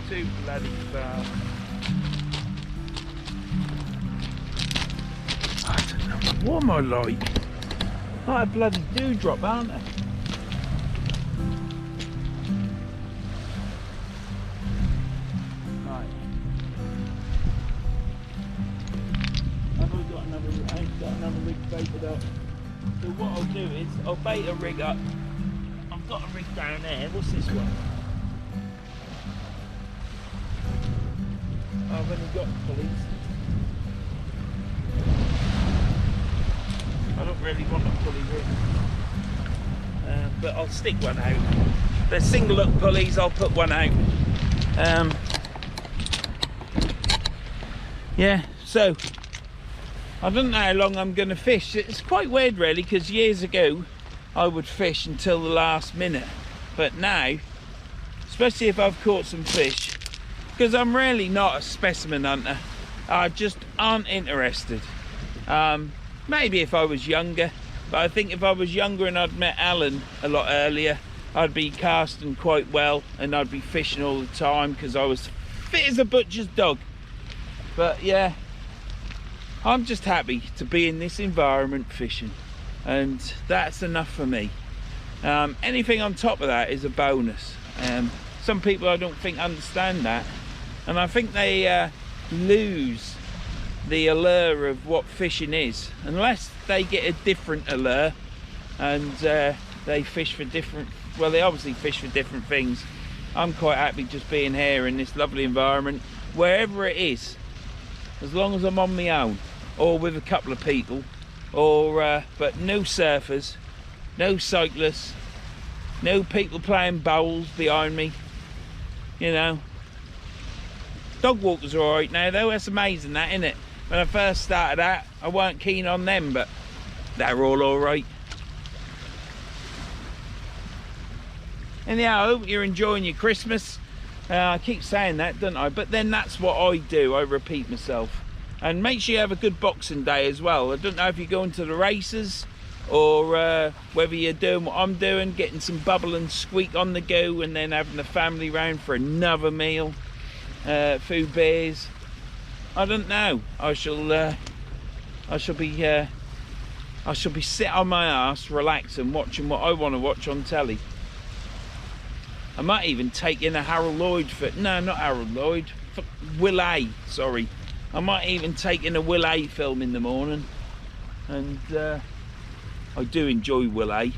Too bloody far. I don't know. What am I like? Like a bloody dewdrop, aren't I? Right. Have I got another? I ain't got another rig baited up. So what I'll do is I'll bait a rig up. I've got a rig down there. What's this one? I've only got pulleys. I don't really want a pulley rig, but I'll stick one out. They're single hook pulleys, I'll put one out. Yeah, so I don't know how long I'm going to fish. It's quite weird really, because years ago I would fish until the last minute, but now, especially if I've caught some fish, because I'm really not a specimen hunter. I just aren't interested. Maybe if I was younger, but I think if I was younger and I'd met Alan a lot earlier, I'd be casting quite well and I'd be fishing all the time because I was fit as a butcher's dog. But yeah, I'm just happy to be in this environment fishing, and that's enough for me. Anything on top of that is a bonus. Some people I don't think understand that, and I think they lose the allure of what fishing is unless they get a different allure and they fish for different, well, they obviously fish for different things. I'm quite happy just being here in this lovely environment, wherever it is, as long as I'm on my own or with a couple of people, or but no surfers, no cyclists, no people playing bowls behind me, you know. Dog walkers are alright now though, that's amazing that, isn't it? When I first started out, I weren't keen on them, but they're all alright. Anyhow, I hope you're enjoying your Christmas. I keep saying that, don't I? But then that's what I do, I repeat myself. And make sure you have a good Boxing Day as well. I don't know if you're going to the races or whether you're doing what I'm doing, getting some bubble and squeak on the go and then having the family round for another meal, few beers. I don't know. I shall be sitting on my arse, relaxing, watching what I want to watch on telly. I might even take in a Harold Lloyd no, not Harold Lloyd, Will A, sorry. I might even take in a Will A film in the morning, and I do enjoy Will A.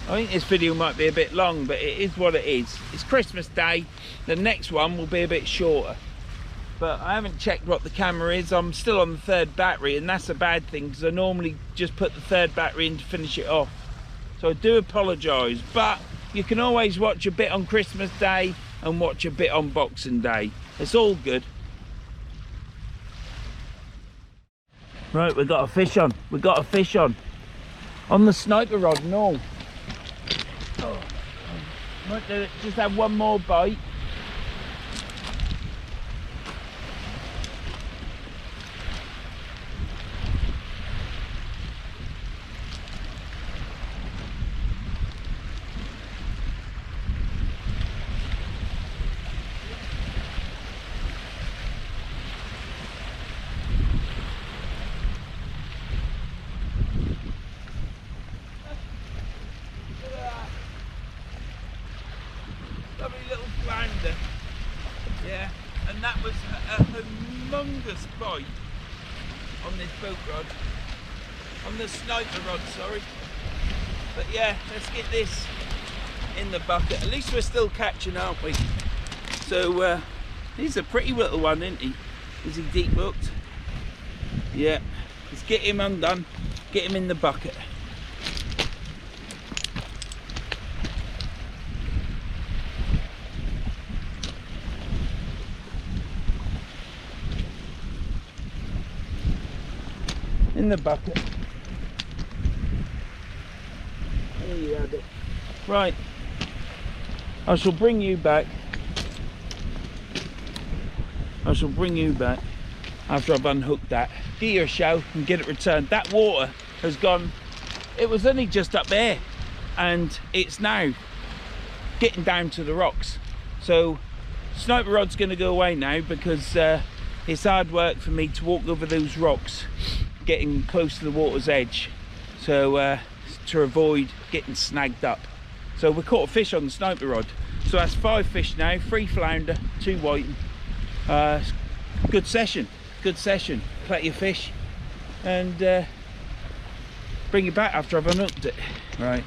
I think this video might be a bit long, but it is what it is. It's Christmas Day. The next one will be a bit shorter. But I haven't checked what the camera is. I'm still on the 3rd battery, and that's a bad thing because I normally just put the 3rd battery in to finish it off. So I do apologise, but you can always watch a bit on Christmas Day and watch a bit on Boxing Day. It's all good. Right, we've got a fish on. We've got a fish on the sniper rod and all. Oh, might do it. Just have one more bite. Lovely little flounder, yeah, and that was a humongous bite on this boat rod, on the sniper rod, sorry. But yeah, let's get this in the bucket. At least we're still catching, aren't we? So he's a pretty little one, isn't he? Is he deep hooked? Yeah, let's get him undone, get him in the bucket. In the bucket. There you have it. Right, I shall bring you back. I shall bring you back after I've unhooked that. Give you a show and get it returned. That water has gone, it was only just up there and it's now getting down to the rocks. So sniper rod's going to go away now because it's hard work for me to walk over those rocks getting close to the water's edge, so to avoid getting snagged up. So we caught a fish on the sniper rod. So that's 5 fish now, 3 flounder, 2 whiting. Good session, plenty of fish, and bring it back after I've unhooked it. Right.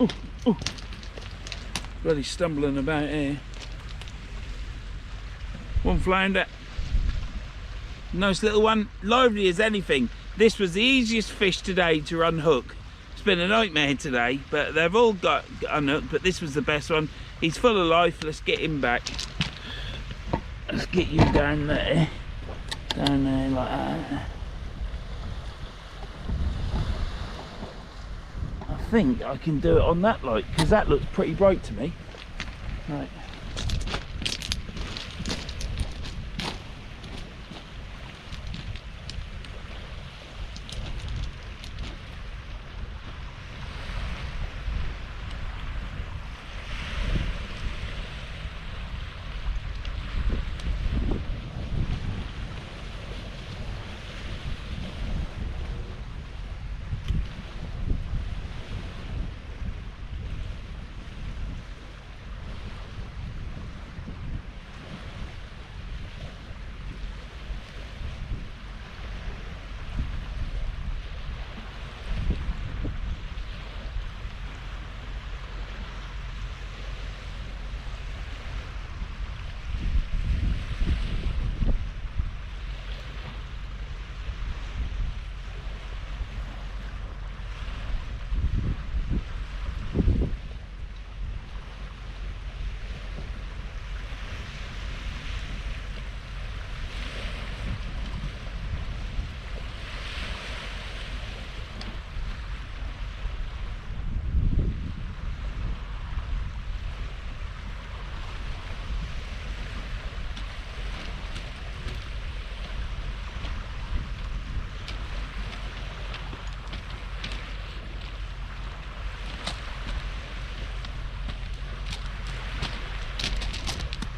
Ooh, ooh. Bloody stumbling about here. 1 flounder. Nice little one, lively as anything. This was the easiest fish today to unhook. It's been a nightmare today, but they've all got unhooked, but this was the best one. He's full of life. Let's get him back. Let's get you down there like that. I think I can do it on that light, because that looks pretty bright to me. Right.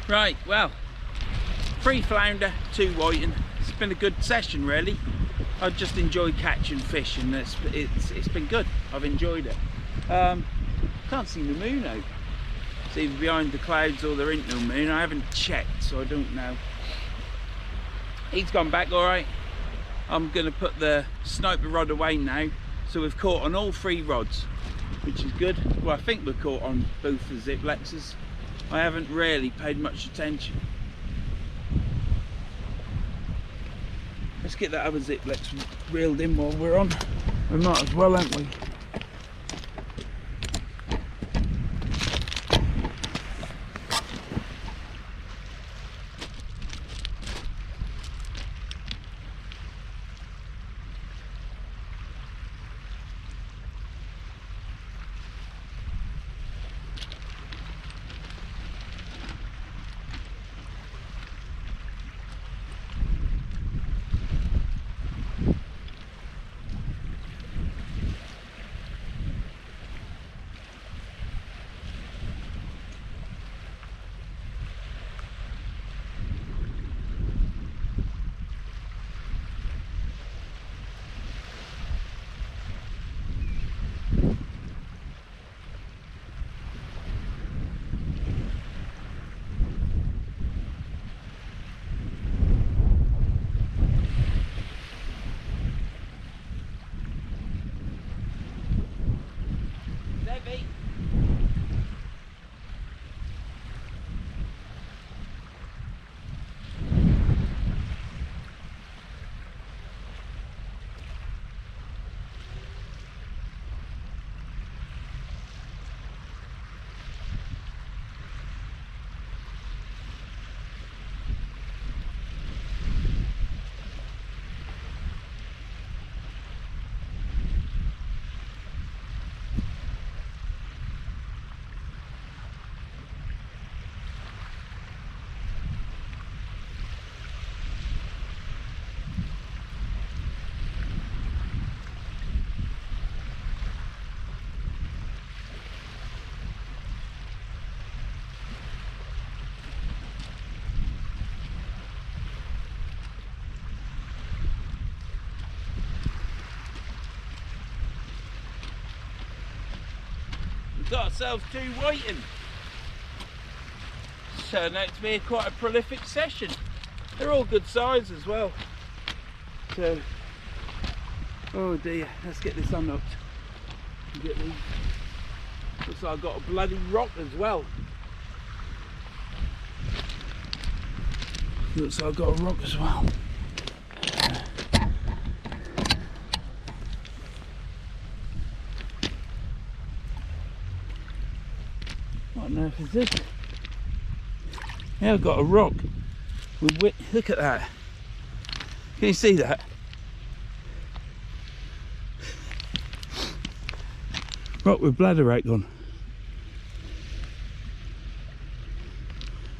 Right, well, 3 flounder, 2 whiting. It's been a good session really. I just enjoy catching fish, and it's been good. I've enjoyed it. Can't see the moon out. It's either behind the clouds or there ain't no moon. I haven't checked, so I don't know. He's gone back all right. I'm gonna put the sniper rod away now. So we've caught on all 3 rods, which is good. Well, I think we've caught on both the Ziplexes. I haven't really paid much attention. Let's get that other Ziplex reeled in while we're on. We might as well, haven't we? Got ourselves 2 whiting. Turned out to be quite a prolific session. They're all good size as well. So, oh dear, let's get this unhooked. Get these. Looks like I've got a bloody rock as well. Looks like I've got a rock as well. What on earth is this? Yeah, I've got a rock. Look at that. Can you see that? Right, with bladder ache on.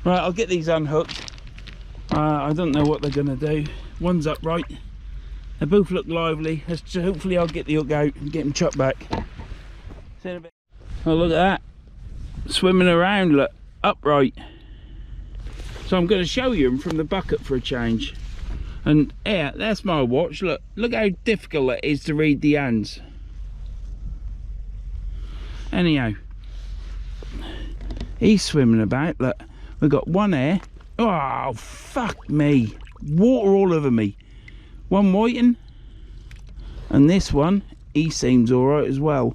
Right, I'll get these unhooked. I don't know what they're going to do. One's upright. They both look lively. Hopefully I'll get the hook out and get them chopped back. See you in a bit. Oh, look at that. Swimming around, look, upright. So I'm going to show you them from the bucket for a change. And yeah, that's my watch. Look how difficult it is to read the hands. Anyhow, he's swimming about. Look, we've got one here. Oh, fuck me. Water all over me. One whiting. And this one, he seems alright as well.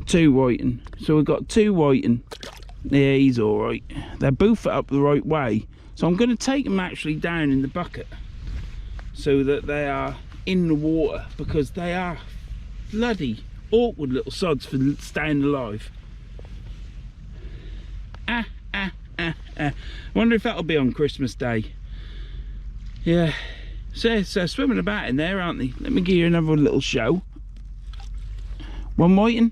Two whiting. So we've got two whiting. Yeah, he's alright. They're both up the right way. So I'm going to take them actually down in the bucket so that they are in the water, because they are bloody awkward little sods for staying alive. Wonder if that'll be on Christmas Day. Yeah, so swimming about in there, aren't they? Let me give you another little show. One whiting.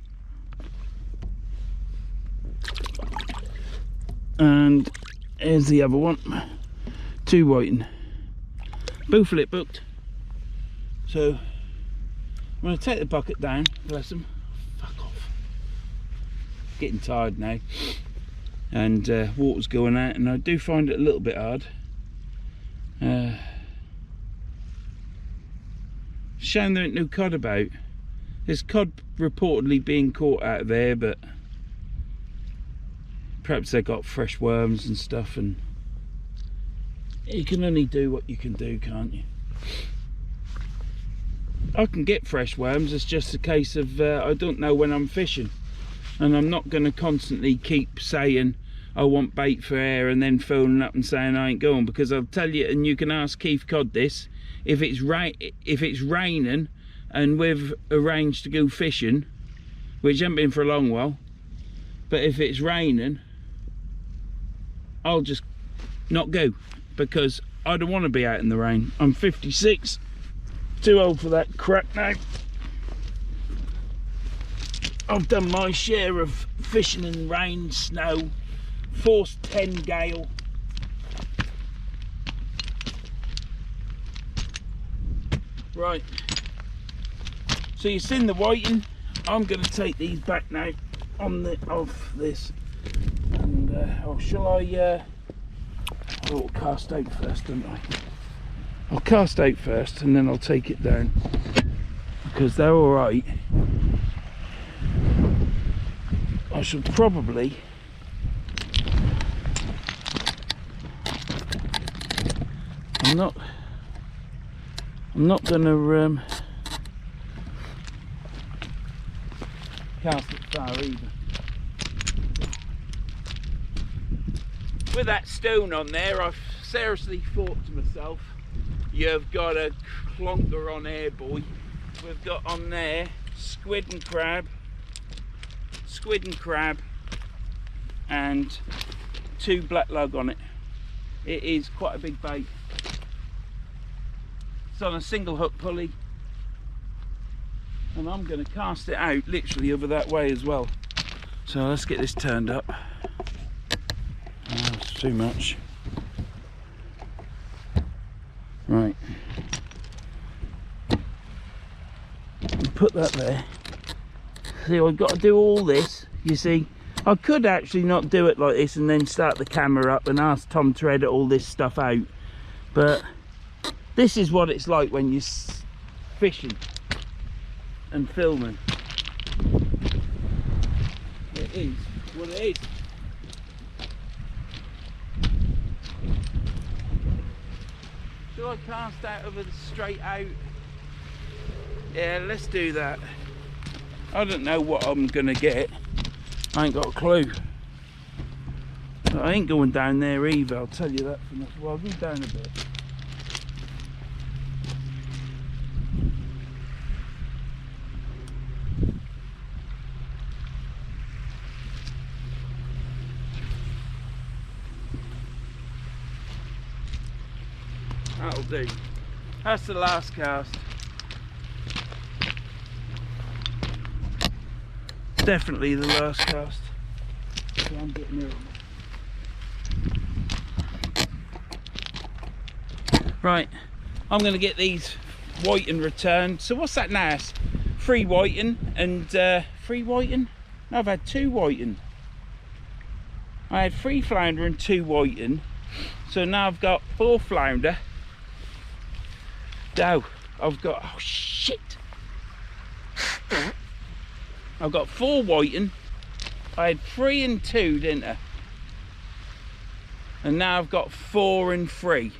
And here's the other one. Two whiting. Both lip booked. So I'm going to take the bucket down. Bless them. Fuck off. Getting tired now. And water's going out, and I do find it a little bit hard. Shame there ain't no cod about. There's cod reportedly being caught out there, but perhaps they got fresh worms and stuff, and you can only do what you can do, can't you? I can get fresh worms. It's just a case of I don't know when I'm fishing, and I'm not going to constantly keep saying I want bait for air and then phoning up and saying I ain't going, because I'll tell you, and you can ask Keith Cod this, if it's raining and we've arranged to go fishing, which hasn't been for a long while, but if it's raining, I'll just not go, because I don't want to be out in the rain. I'm 56, too old for that crap now. I've done my share of fishing in rain, snow, force 10 gale. Right, so you've seen the whiting. I'm going to take these back now off this, and shall I I'll cast out first, don't I? I'll cast out first and then I'll take it down, because they're alright. I should probably I'm not gonna cast it far either. With that stone on there, I've seriously thought to myself, you've got a clonker on here, boy. We've got on there squid and crab, and 2 black lug on it. It is quite a big bait. It's on a single hook pulley, and I'm going to cast it out literally over that way as well. So let's get this turned up. Oh, it's too much. Right, put that there. See, I've got to do all this, you see. I could actually not do it like this and then start the camera up and ask Tom to edit all this stuff out, but this is what it's like when you're fishing and filming. It is what it is. Shall I cast out over the straight out? Yeah, let's do that. I don't know what I'm gonna get. I ain't got a clue. I ain't going down there either, I'll tell you that for nothing. Well, I'll go down a bit. That'll do. That's the last cast. Definitely the last cast. So I'm getting near. Right, I'm going to get these whiting returned. So what's that now? It's 3 whiting and 3 whiting? No, I've had 2 whiting. I had 3 flounder and 2 whiting. So now I've got 4 flounder. Now I've got, oh shit. I've got 4 whiting. I had 3 and 2, didn't I? And now I've got 4 and 3.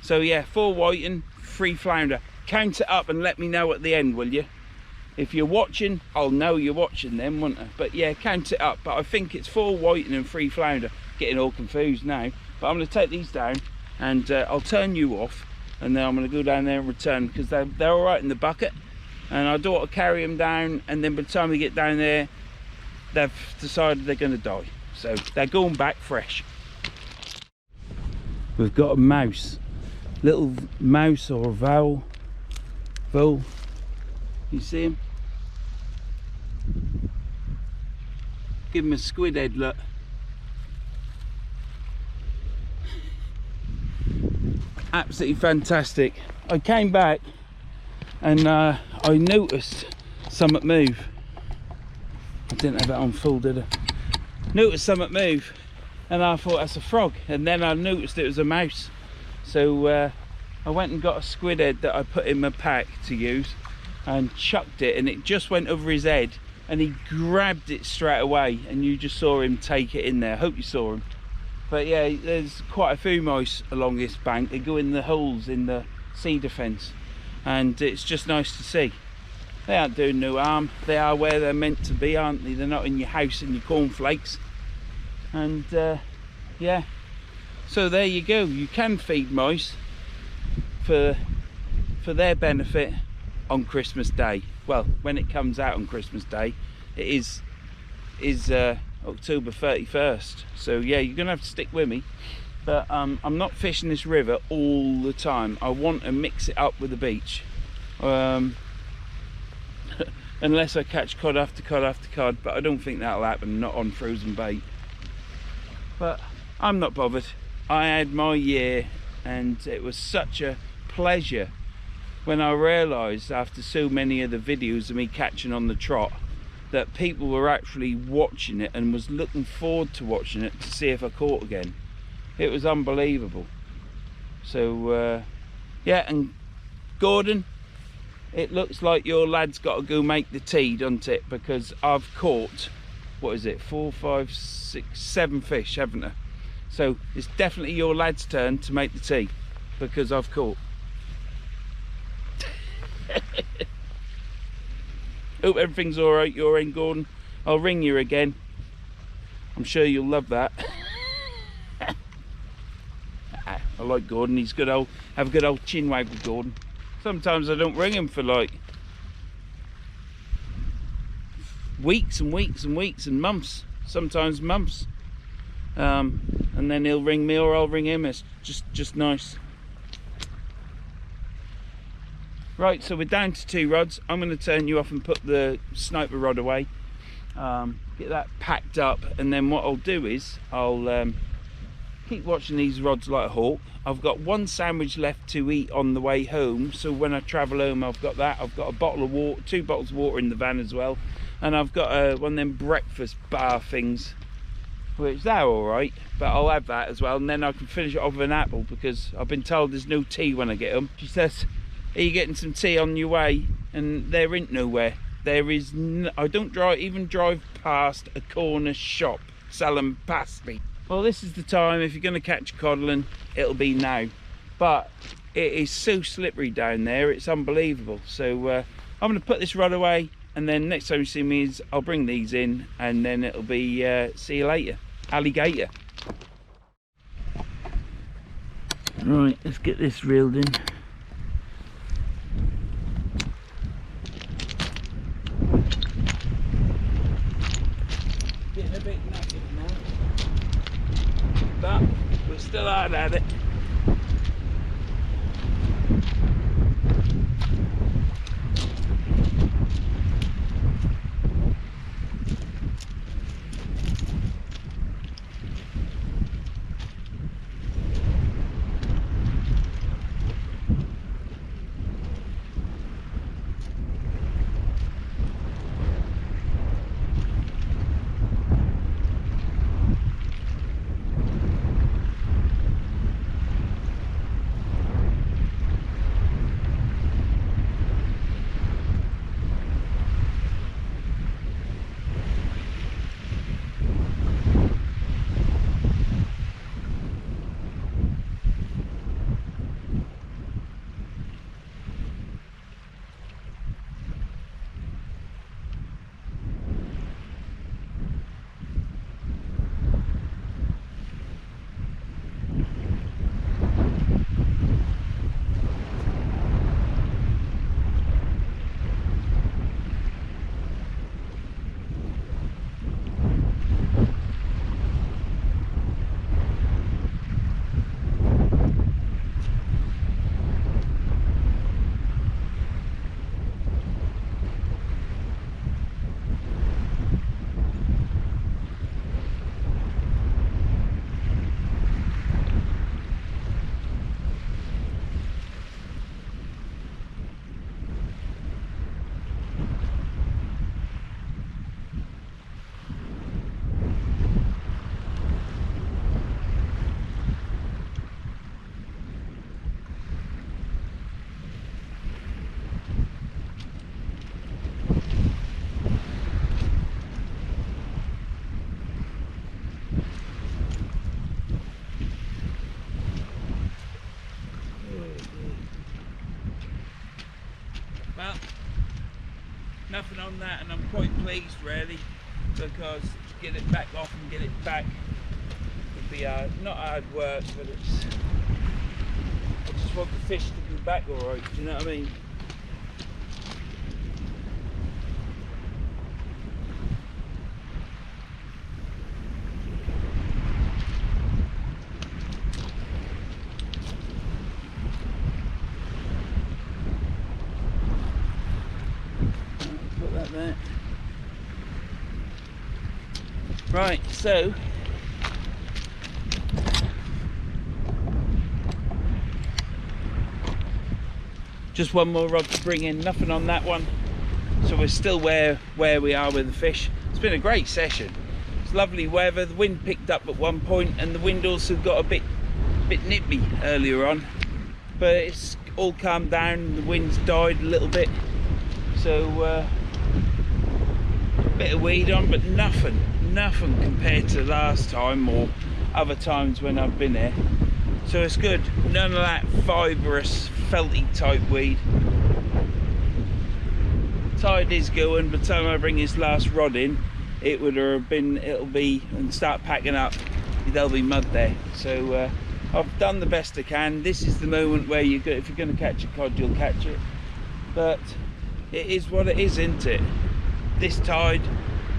So yeah, 4 whiting, 3 flounder. Count it up and let me know at the end, will you? If you're watching, I'll know you're watching then, won't I? But yeah, count it up. But I think it's 4 whiting and 3 flounder. Getting all confused now. But I'm going to take these down and I'll turn you off. And then I'm going to go down there and return because they're all right in the bucket. And I don't want to carry them down. And then by the time we get down there, they've decided they're going to die. So they're going back fresh. We've got a mouse. Little mouse or vole. You see him? Give him a squid head look. Absolutely fantastic. I came back and I noticed something move. I didn't have it on full, did I? Noticed something move and I thought that's a frog, and then I noticed it was a mouse. So I went and got a squid head that I put in my pack to use and chucked it, and it just went over his head and he grabbed it straight away, and you just saw him take it in there. I hope you saw him. But yeah, there's quite a few mice along this bank. They go in the holes in the cedar fence and it's just nice to see. They aren't doing no harm. They are where they're meant to be, aren't they? They're not in your house in your cornflakes. And yeah, so there you go. You can feed mice for their benefit on Christmas Day. Well, when it comes out on Christmas Day, it is October 31st. So yeah, you're gonna have to stick with me. But I'm not fishing this river all the time. I want to mix it up with the beach. Unless I catch cod after cod after cod, but I don't think that'll happen, not on frozen bait. But I'm not bothered. I had my year and it was such a pleasure when I realised after so many of the videos of me catching on the trot that people were actually watching it and was looking forward to watching it to see if I caught again. It was unbelievable. So yeah, and Gordon, it looks like your lad's got to go make the tea, doesn't it? Because I've caught, what is it, 4, 5, 6, 7 fish, haven't I? So it's definitely your lad's turn to make the tea because I've caught. Hope everything's all right your end, Gordon. I'll ring you again. I'm sure you'll love that. I like Gordon. He's good old. Have a good old chin wag with Gordon. Sometimes I don't ring him for like weeks and weeks and weeks and months. Sometimes months. And then he'll ring me or I'll ring him. It's just nice. Right, so we're down to 2 rods. I'm going to turn you off and put the sniper rod away. Get that packed up, and then what I'll do is I'll keep watching these rods like a hawk. I've got 1 sandwich left to eat on the way home, so when I travel home I've got that. I've got a bottle of water, 2 bottles of water in the van as well, and I've got one of them breakfast bar things, which they're all right, but I'll have that as well, and then I can finish it off with an apple because I've been told there's no tea when I get them. She says, are you getting some tea on your way? And there ain't nowhere. There is I don't even drive past a corner shop selling pasty. Well, this is the time. If you're going to catch a codlin, it'll be now. But it is so slippery down there, it's unbelievable. So I'm going to put this rod away, and then next time you see me is I'll bring these in, and then it'll be see you later, alligator. Right, let's get this reeled in. Getting a bit knackered now, but we're still hard at it. on that, and I'm quite pleased really, because to get it back off and get it back would be not hard work, but it's, I just want the fish to be back alright, do you know what I mean? Put that there. Right, so just one more rod to bring in, nothing on that one. So we're still where we are with the fish. It's been a great session. It's lovely weather. The wind picked up at one point, and the wind also got a bit nippy earlier on. But it's all calmed down. The wind's died a little bit. So a bit of weed on, but nothing compared to last time or other times when I've been here. So it's good. None of that fibrous, felty type weed. Tide is going. By the time I bring this last rod in, it'll be and start packing up. There'll be mud there. So I've done the best I can. This is the moment where if you're going to catch a cod, you'll catch it. But it is what it is, isn't it? This tide,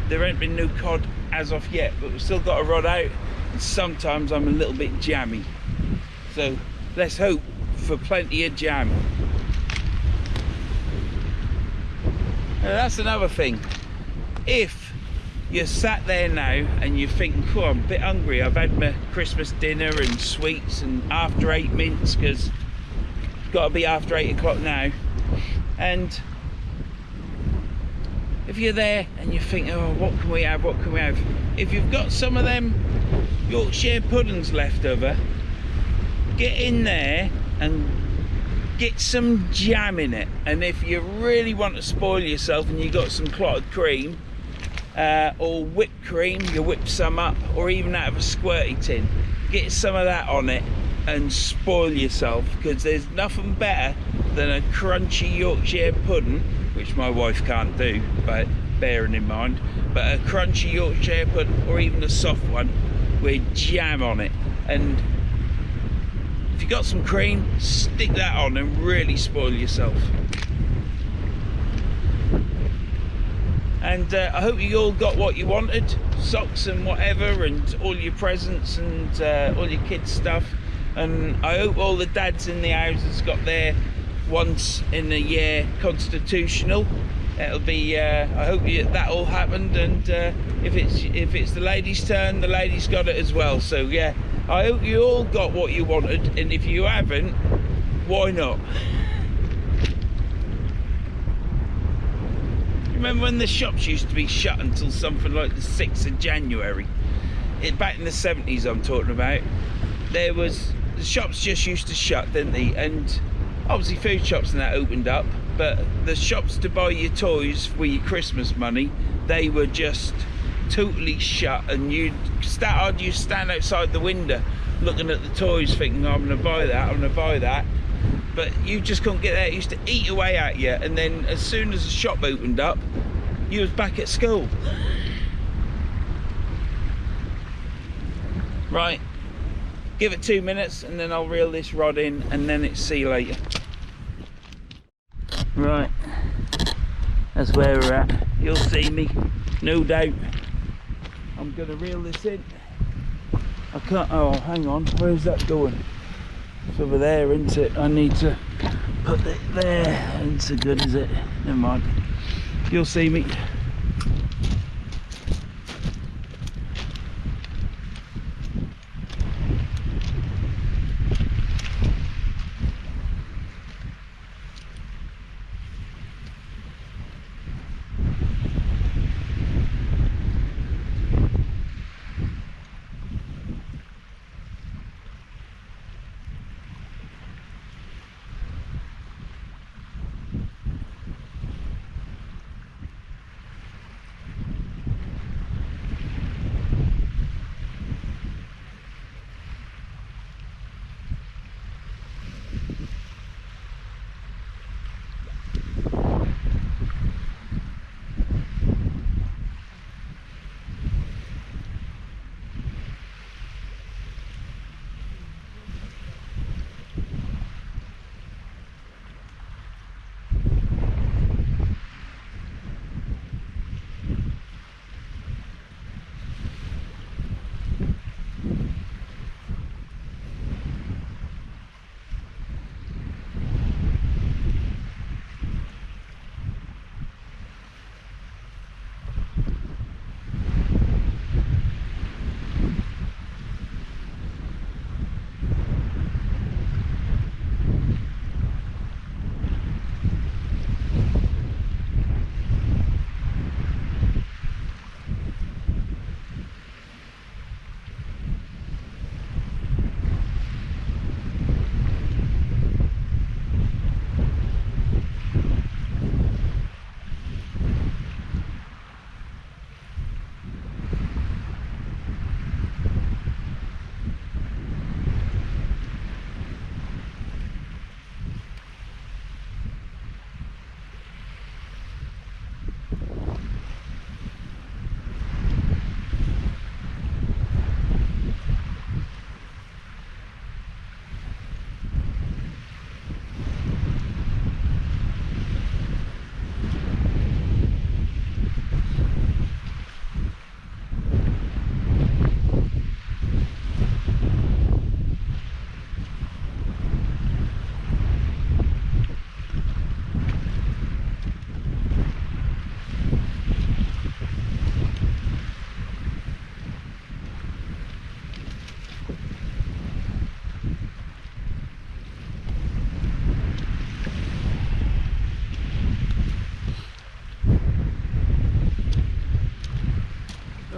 there ain't been no cod as of yet, but we've still got a rod out, and sometimes I'm a little bit jammy. So let's hope for plenty of jam. Now, that's another thing. If you're sat there now and you're thinking, cool, I'm a bit hungry, I've had my Christmas dinner and sweets and after 8 mints, because it's got to be after 8 o'clock now, and if you're there and you think, oh, what can we have, if you've got some of them Yorkshire puddings left over, get in there and get some jam in it. And if you really want to spoil yourself and you got some clotted cream or whipped cream, you whip some up, or even out of a squirty tin, get some of that on it and spoil yourself, because there's nothing better than a crunchy Yorkshire pudding, which my wife can't do, but bearing in mind, but a crunchy Yorkshire pudding, or even a soft one with jam on it. And if you got some cream, stick that on and really spoil yourself. And I hope you all got what you wanted, socks and whatever, and all your presents and all your kids' stuff. And I hope all the dads in the house has got their once in a year constitutional. It'll be I hope that all happened, and if it's the ladies' turn, the ladies got it as well. So yeah, I hope you all got what you wanted, and if you haven't, why not? Remember when the shops used to be shut until something like the 6th of January? Back in the 70s I'm talking about. The shops just used to shut, didn't they? And obviously food shops and that opened up, but the shops to buy your toys with your Christmas money, they were just totally shut, and you'd stand outside the window looking at the toys thinking, oh, I'm going to buy that, but you just couldn't get there. It used to eat away at you, and then as soon as the shop opened up, you was back at school. Right, give it 2 minutes and then I'll reel this rod in, and then it's see you later. Right, that's where we're at. You'll see me, no doubt. I'm gonna reel this in. I can't, oh hang on, where's that going? It's over there, isn't it? I need to put it there. Ain't so good, is it? Never mind. You'll see me.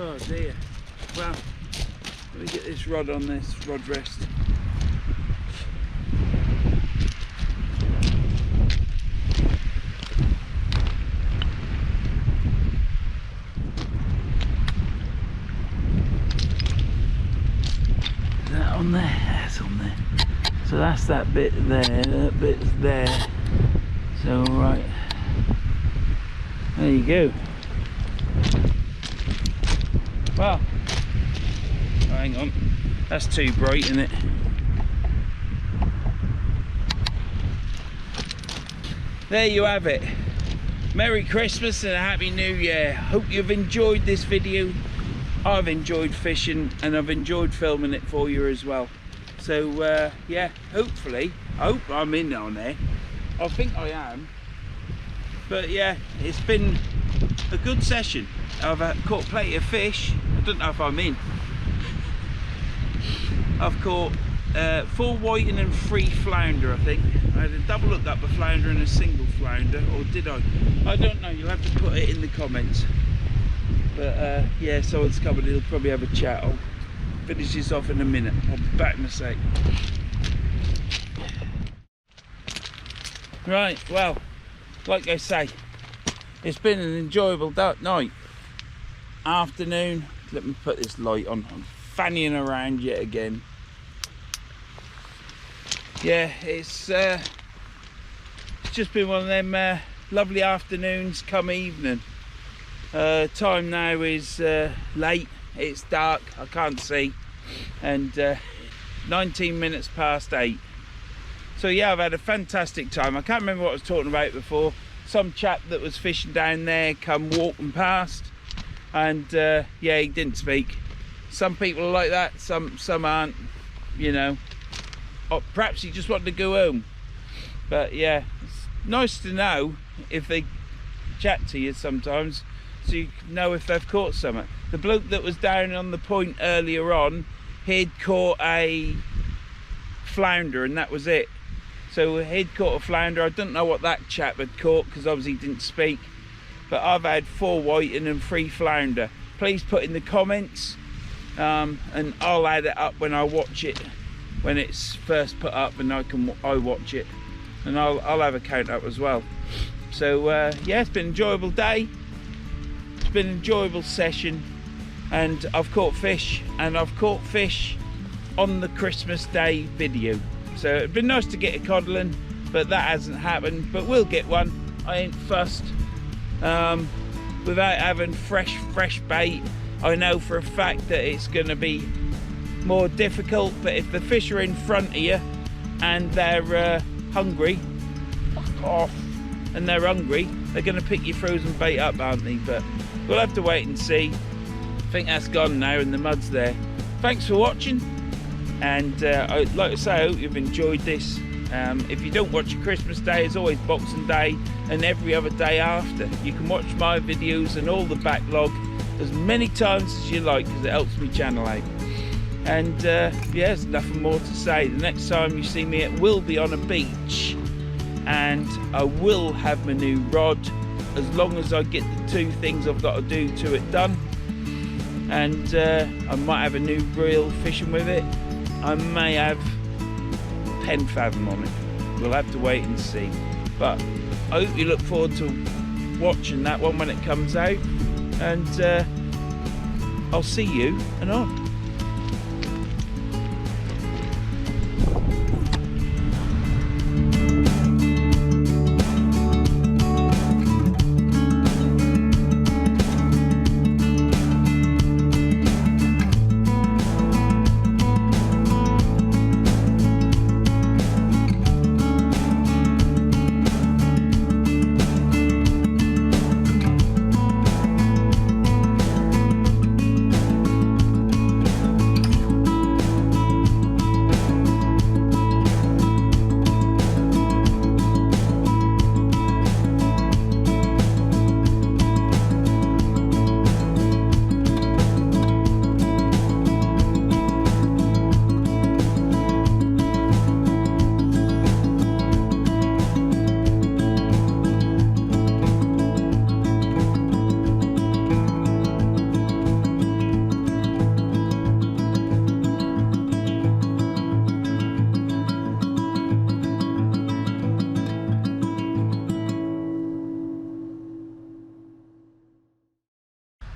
Oh dear. Well, let me get this rod on this rod rest. Is that on there? That's on there. So that's that bit there, that bit's there. So right, there you go. Well, oh, hang on, that's too bright, isn't it? There you have it. Merry Christmas and a Happy New Year. Hope you've enjoyed this video. I've enjoyed fishing and I've enjoyed filming it for you as well. So yeah, hopefully, I hope I'm in on there. I think I am. But yeah, it's been a good session. I've caught plenty of fish. I don't know if I'm in. I've caught 4 whiting and 3 flounder, I think. I had a double hook up a flounder and a single flounder, or did I? I don't know, you'll have to put it in the comments. But yeah, someone's coming, he'll probably have a chat. I'll finish this off in a minute. I'll be back in a sec. Right, well, like I say, it's been an enjoyable night. Afternoon, let me put this light on. I'm fannying around yet again. Yeah, it's just been one of them lovely afternoons come evening. Time now is late, it's dark, I can't see, and 19 minutes past 8. So yeah, I've had a fantastic time. I can't remember what I was talking about before. Some chap that was fishing down there come walking past, and yeah, he didn't speak. Some people are like that, some aren't, you know. Or perhaps he just wanted to go home. But yeah, it's nice to know if they chat to you sometimes, so you know if they've caught something. The bloke that was down on the point earlier on, he'd caught a flounder and that was it. So he'd caught a flounder. I don't know what that chap had caught because obviously he didn't speak. But I've had 4 whiting and 3 flounder. Please put in the comments and I'll add it up when I watch it, when it's first put up, and I watch it, and I'll have a count up as well. So yeah, it's been an enjoyable day. It's been an enjoyable session, and I've caught fish, and I've caught fish on the Christmas Day video. So it'd been nice to get a codling, but that hasn't happened. But we'll get one. I ain't fussed. Without having fresh bait, I know for a fact that it's going to be more difficult. But if the fish are in front of you and they're hungry, fuck off, and they're hungry, they're going to pick your frozen bait up, aren't they? But we'll have to wait and see. I think that's gone now and the mud's there. Thanks for watching, and like I say, I hope you've enjoyed this. If you don't watch your Christmas Day, it's always Boxing Day and every other day after. You can watch my videos and all the backlog as many times as you like, because it helps me channel out. And yeah, there's nothing more to say. The next time you see me, it will be on a beach, and I will have my new rod, as long as I get the 2 things I've got to do to it done. And I might have a new reel fishing with it. I may have Pen Fathom on it. We'll have to wait and see. But I hope you look forward to watching that one when it comes out. And I'll see you anon.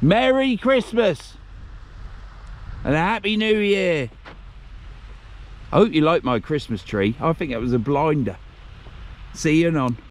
Merry Christmas and a Happy New Year. I hope you like my Christmas tree. I think it was a blinder. See you anon.